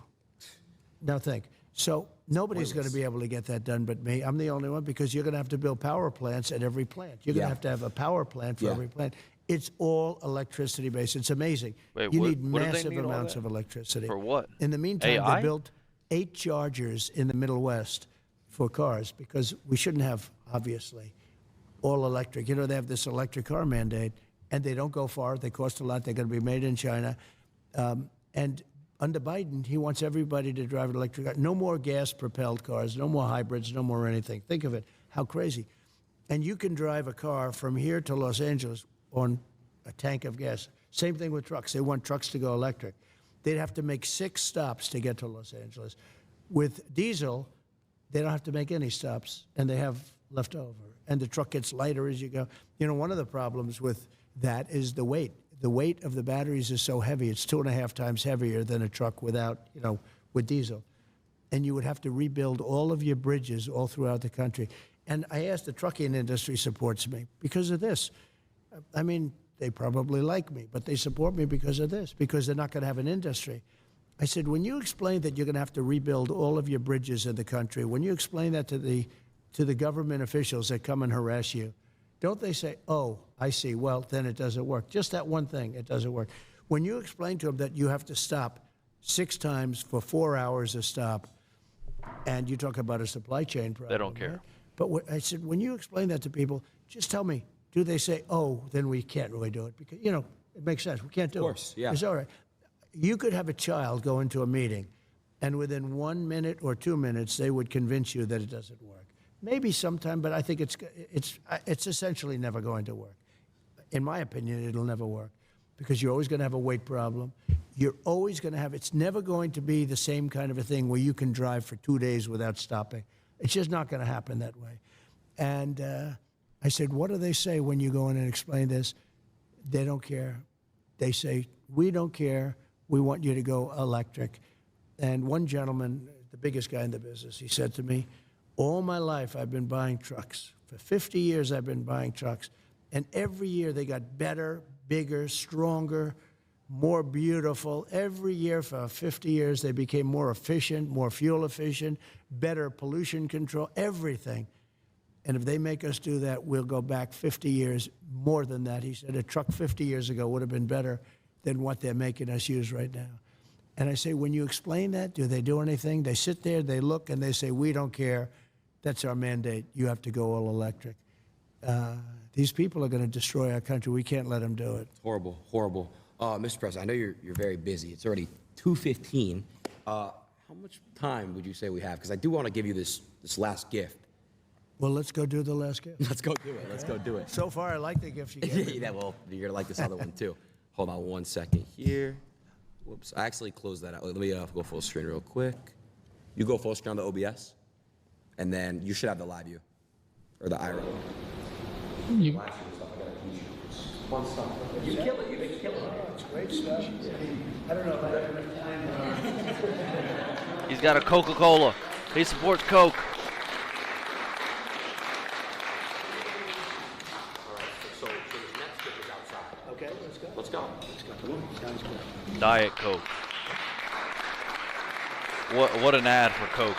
Now think. So nobody's going to be able to get that done but me. I'm the only one because you're going to have to build power plants at every plant. You're going to have a power plant for every plant. It's all electricity based. It's amazing. Wait, you what- need what do they massive need all amounts that? of electricity. For what? In the meantime, AI? they built 8 chargers in the Middle West for cars because we shouldn't have, obviously, all electric. They have this electric car mandate, and they don't go far. They cost a lot. They're going to be made in China. And under Biden, he wants everybody to drive an electric car. No more gas-propelled cars, no more hybrids, no more anything. Think of it, how crazy. And you can drive a car from here to Los Angeles on a tank of gas. Same thing with trucks. They want trucks to go electric. They'd have to make 6 stops to get to Los Angeles. With diesel, they don't have to make any stops, and they have left over. And the truck gets lighter as you go. One of the problems with that is the weight. The weight of the batteries is so heavy. It's 2.5 times heavier than a truck without, with diesel. And you would have to rebuild all of your bridges all throughout the country. And I asked, the trucking industry supports me because of this. I mean, they probably like me, but they support me because of this, because they're not going to have an industry. I said, when you explain that you're going to have to rebuild all of your bridges in the country, when you explain that to the government officials that come and harass you, don't they say, oh, I see, well, then it doesn't work. Just that one thing, it doesn't work. When you explain to them that you have to stop 6 times for 4 hours a stop, and you talk about a supply chain problem. They don't care. Right? But I said, when you explain that to people, just tell me, do they say, oh, then we can't really do it? Because, it makes sense. We can't do it. Of course, yeah. It's all right. You could have a child go into a meeting, and within 1 minute or 2 minutes, they would convince you that it doesn't work. Maybe sometime, but I think it's essentially never going to work. In my opinion, it'll never work because you're always going to have a weight problem. You're always going to have, it's never going to be the same kind of a thing where you can drive for 2 days without stopping. It's just not going to happen that way. And I said, what do they say when you go in and explain this? They don't care. They say, we don't care. We want you to go electric. And one gentleman, the biggest guy in the business, he said to me, all my life I've been buying trucks. For 50 years I've been buying trucks. And every year they got better, bigger, stronger, more beautiful. Every year for 50 years they became more efficient, more fuel efficient, better pollution control, everything. And if they make us do that, we'll go back 50 years, more than that. He said a truck 50 years ago would have been better than what they're making us use right now. And I say, when you explain that, do they do anything? They sit there, they look, and they say, we don't care. That's our mandate. You have to go all electric. These people are going to destroy our country. We can't let them do it. Horrible, horrible. Mr. President, I know you're very busy. It's already 2:15. How much time would you say we have? Because I do want to give you this last gift. Well, let's go do the last gift. Let's go do it. Let's go do it. So far, I like the gift you gave me. Yeah, well, you're gonna like this other one too. Hold on 1 second here. Whoops, I actually closed that out. Let me go full screen real quick. You go full screen on the OBS, and then you should have the live view, or the IRL. You kill it. You can kill it. It's great stuff. I don't know if I have enough time. He's got a Coca-Cola. He supports Coke. So the next gift is outside. Okay, let's go. Let's go. Sounds good. Diet Coke. What an ad for Coke.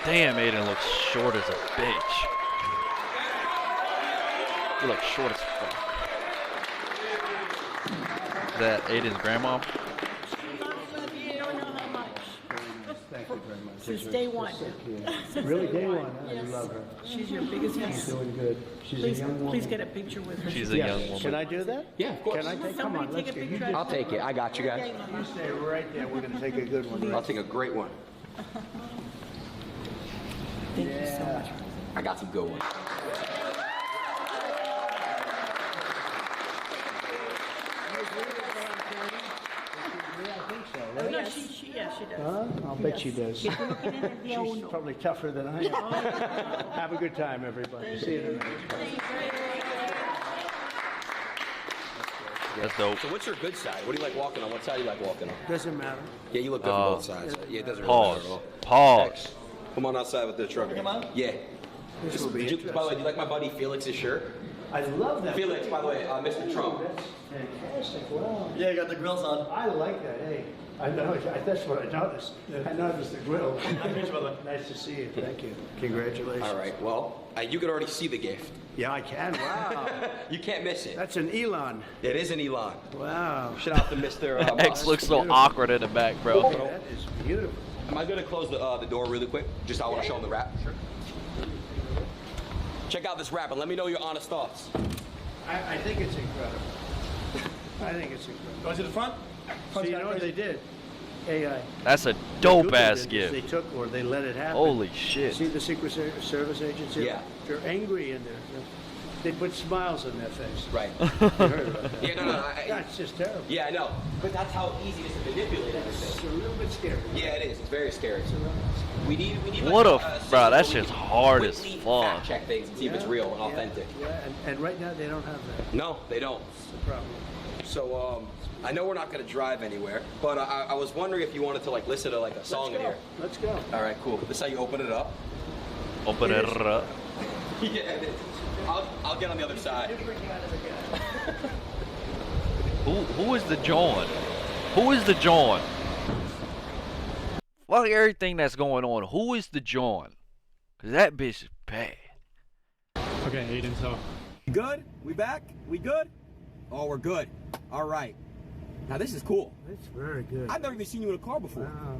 Damn, Adin looks short as a bitch. He looks short as fuck. Is that Adin's grandma? Thank you very much. Since day one. Really, day one, huh? You love her. She's your biggest fan. She's doing good. She's Please, a young woman. please get a picture with her. She's a young woman. Can I do that? Yeah, of course. Can I take? Come Somebody on, take let's a go. You picture. just I'll take it. I got you guys. you stay right there. We're gonna take a good one. I'll take a great one. Thank you so much. I got some good ones. No, she does. Huh? I'll bet she does. She's probably tougher than I am. Have a good time, everybody. See you tonight. That's dope. So what's your good side? What do you like walking on? What side do you like walking on? Doesn't matter. Yeah, you look good on both sides. Yeah, it doesn't really Pause. matter at all. Pause. Come on outside with the truck. Yeah. This will be By the way, interesting. do you like my buddy Felix's shirt? I love that. Felix, by the way, Mr. Trump. That's fantastic. Wow. Yeah, you got the grills on. I like that. Hey, I know. That's what I noticed. I noticed the grill. Nice to see you. Thank you. Congratulations. All right. Well, you can already see the gift. Yeah, I can. Wow. You can't miss it. That's an Elon. It is an Elon. Wow. Shout out to Mr. X looks so awkward in the back, bro. That is beautiful. Am I going to close the door really quick? Just I want to show them the wrap. Sure. Check out this wrap and let me know your honest thoughts. I think it's incredible. I think it's incredible. Go to the front. So you know what they did? AI. That's a Google dope ass did is They gift. took or they let it happen. Holy shit. See the Secret Service agents here? Yeah. They're angry in there. They put smiles on their face. Right. You heard about that. Yeah, no. That's just terrible. Yeah, I know. But that's how easy it is to manipulate It's everything. a little bit scary. Yeah, it is. It's very scary. We need What like, bro, that's system just where we hard as quickly fuck. fact check things and see if it's real and authentic. Yeah, and right now they don't have that. No, they don't. That's the problem. So, I know we're not going to drive anywhere, but I was wondering if you wanted to like listen to like a song in here. Let's go. All right, cool. This is how you open it up. Open it up. Yeah, it is. I'll get on the other side. Who is the John? Who is the John? Fuck everything that's going on. Who is the John? Cause that bitch is bad. Okay, Adin, so. Good? We back? We good? Oh, we're good. All right. Now this is cool. That's very good. I've never even seen you in a car before. Wow.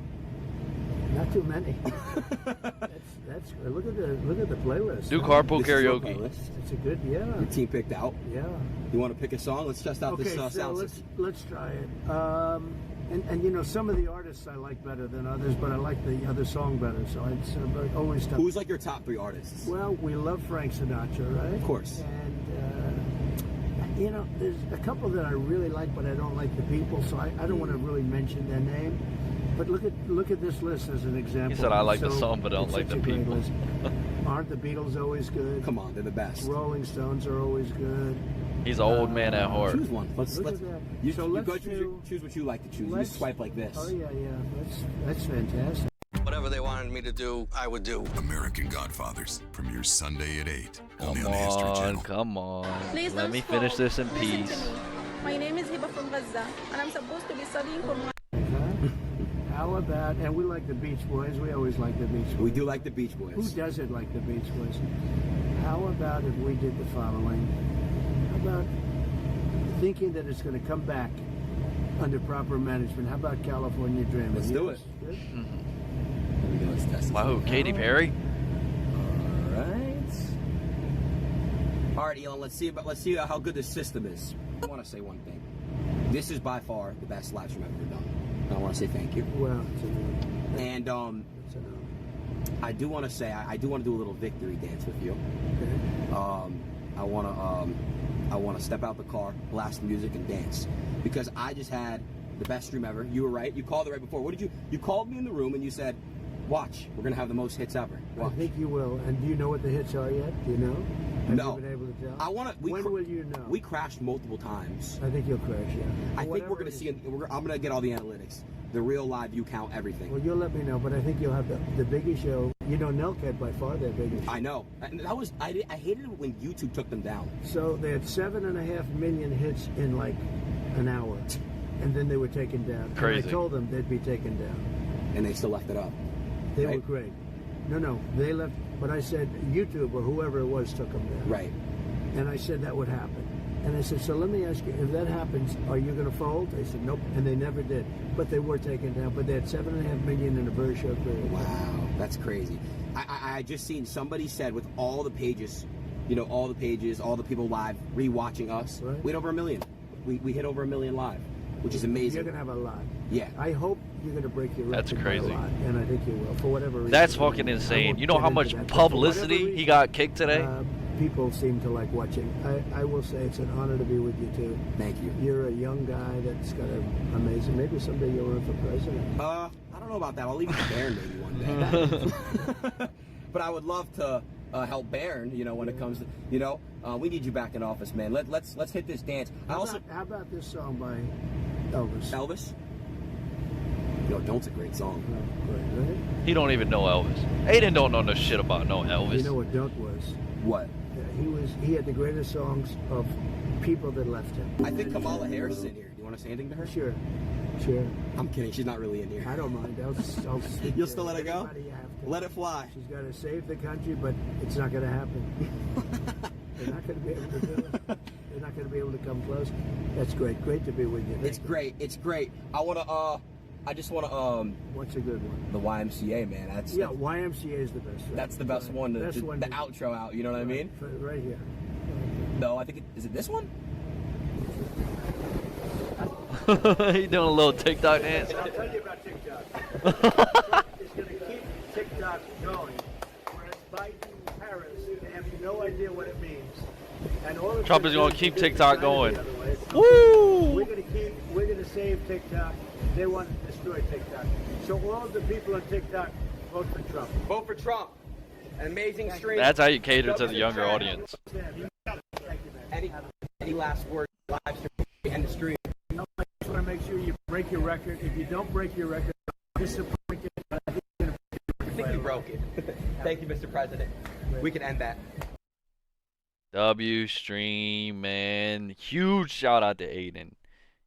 Not too many. that's look at the playlist. Do carpool This is your karaoke. playlist. It's a good Your team picked out. yeah. You want to pick a song? Let's test out Okay, this so sound let's system. let's try it. And you know some of the artists I like better than others, but I like the other song better. So it's always tough. Who's like your top 3 artists? Well, we love Frank Sinatra, right? Of course. And you know, there's a couple that I really like, but I don't like the people, so I don't want to really mention their name. But look at this list as an example. He said, "I like the So, song, but I don't it's like such the a great people." list. Aren't the Beatles always good? Come on, they're the best. Rolling Stones are always good. He's an old man at heart. Choose one. Let's Look at that. You, So you let's go do- choose what you like to choose. You let's- swipe like this. Oh yeah. That's fantastic. Whatever they wanted me to do, I would do. American Godfathers premieres Sunday at 8. Only Come on the History on, Channel. come on. Please Let don't me stop. finish this in Listen peace. to me. My name is Hiba from Gaza, and I'm supposed to be studying for my... How about, and we like the Beach Boys. We always like the Beach Boys. We do like the Beach Who Boys. doesn't like the Beach Boys? How about if we did the following? How about thinking that it's going to come back under proper management? How about California Dreaming? Let's do it. Good? Here we go, let's test this. By who? Katy Perry? All right. All right, Elon. Let's see how good this system is. I want to say one thing. This is by far the best live stream I've ever done. I want to say thank you. Well, it's a, And it's a, I do want to say I do want to do a little victory dance with you. okay. I want to step out the car, blast the music, and dance because I just had the best stream ever. You were right. You called it right before. What did you? You called me in the room and you said, "Watch, we're gonna have the most hits ever." Watch. I think you will. And do you know what the hits are yet? Do you know? Have No. you been able to tell? I want to. When will you know? We crashed multiple times. I think you'll crash, yeah. I think Whatever we're gonna it is. see. I'm gonna get all the analytics, the real live view count, everything. Well, you'll let me know, but I think you'll have the biggest show. You know, Nelk had by far their biggest show. I know. And that was. I hated it when YouTube took them down. So they had 7.5 million hits in like an hour, and then they were taken down. Crazy. And I told them they'd be taken down. And they still left it up. They Right. were great. No, they left. But I said YouTube or whoever it was took them down. Right. And I said that would happen. And I said, so let me ask you, if that happens, are you going to fold? They said, nope. And they never did. But they were taken down. But they had 7.5 million in a very short period. Wow, that's crazy. I just seen somebody said with all the pages, you know, all the pages, all the people live rewatching us, right. we hit over 1 million. We hit over 1 million live, which is amazing. You're going to have a lot. Yeah. I hope you're going to break your record. That's crazy. By a lot, and I think you will, for whatever reason. That's fucking insane. You know how much publicity he got kicked today? People seem to like watching. I will say it's an honor to be with you, too. Thank you. You're a young guy that's got an amazing... Maybe someday you'll run for president. I don't know about that. I'll leave it to Barron maybe one day. But I would love to help Barron, you know, when it comes to... You know, we need you back in office, man. Let's hit this dance. How about this song by Elvis? Elvis? Yo, Don't's a great song. Oh, great, right? He don't even know Elvis. Aiden don't know no shit about no Elvis. You know what Don't was? What? He had the greatest songs of people that left him. I think Kamala Harris is in here. Do you want to say anything to her? Sure. I'm kidding. She's not really in here. I don't mind. I'll You'll still let it go? You have to. Let it fly. She's got to save the country, but it's not going to happen. They're not going to be able to do it. They're not going to be able to come close. That's great. Great to be with you. It's great. It's great. I just want to, What's a good one? The YMCA, man. YMCA is the best. Right? That's the best one. The one outro out. You know what I mean? Right here. No, I think is it this one? He doing a little TikTok dance. I'll tell you about TikTok. It's going to keep TikTok going. Whereas Biden and Harris, they have no idea what it means. And all Trump is going to keep TikTok going. Woo! We're going to save TikTok. They want to destroy TikTok. So all of the people on TikTok, vote for Trump. Vote for Trump. An amazing stream. That's how you cater to the younger audience. Any last words? Live stream and the stream. I just want to make sure you break your record. If you don't break your record, I'm disappointed. I think you broke it. Thank you, Mr. President. We can end that. W stream, man. Huge shout out to Aiden.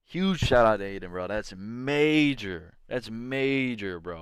Huge shout out to Aiden, bro. That's major. That's major, bro.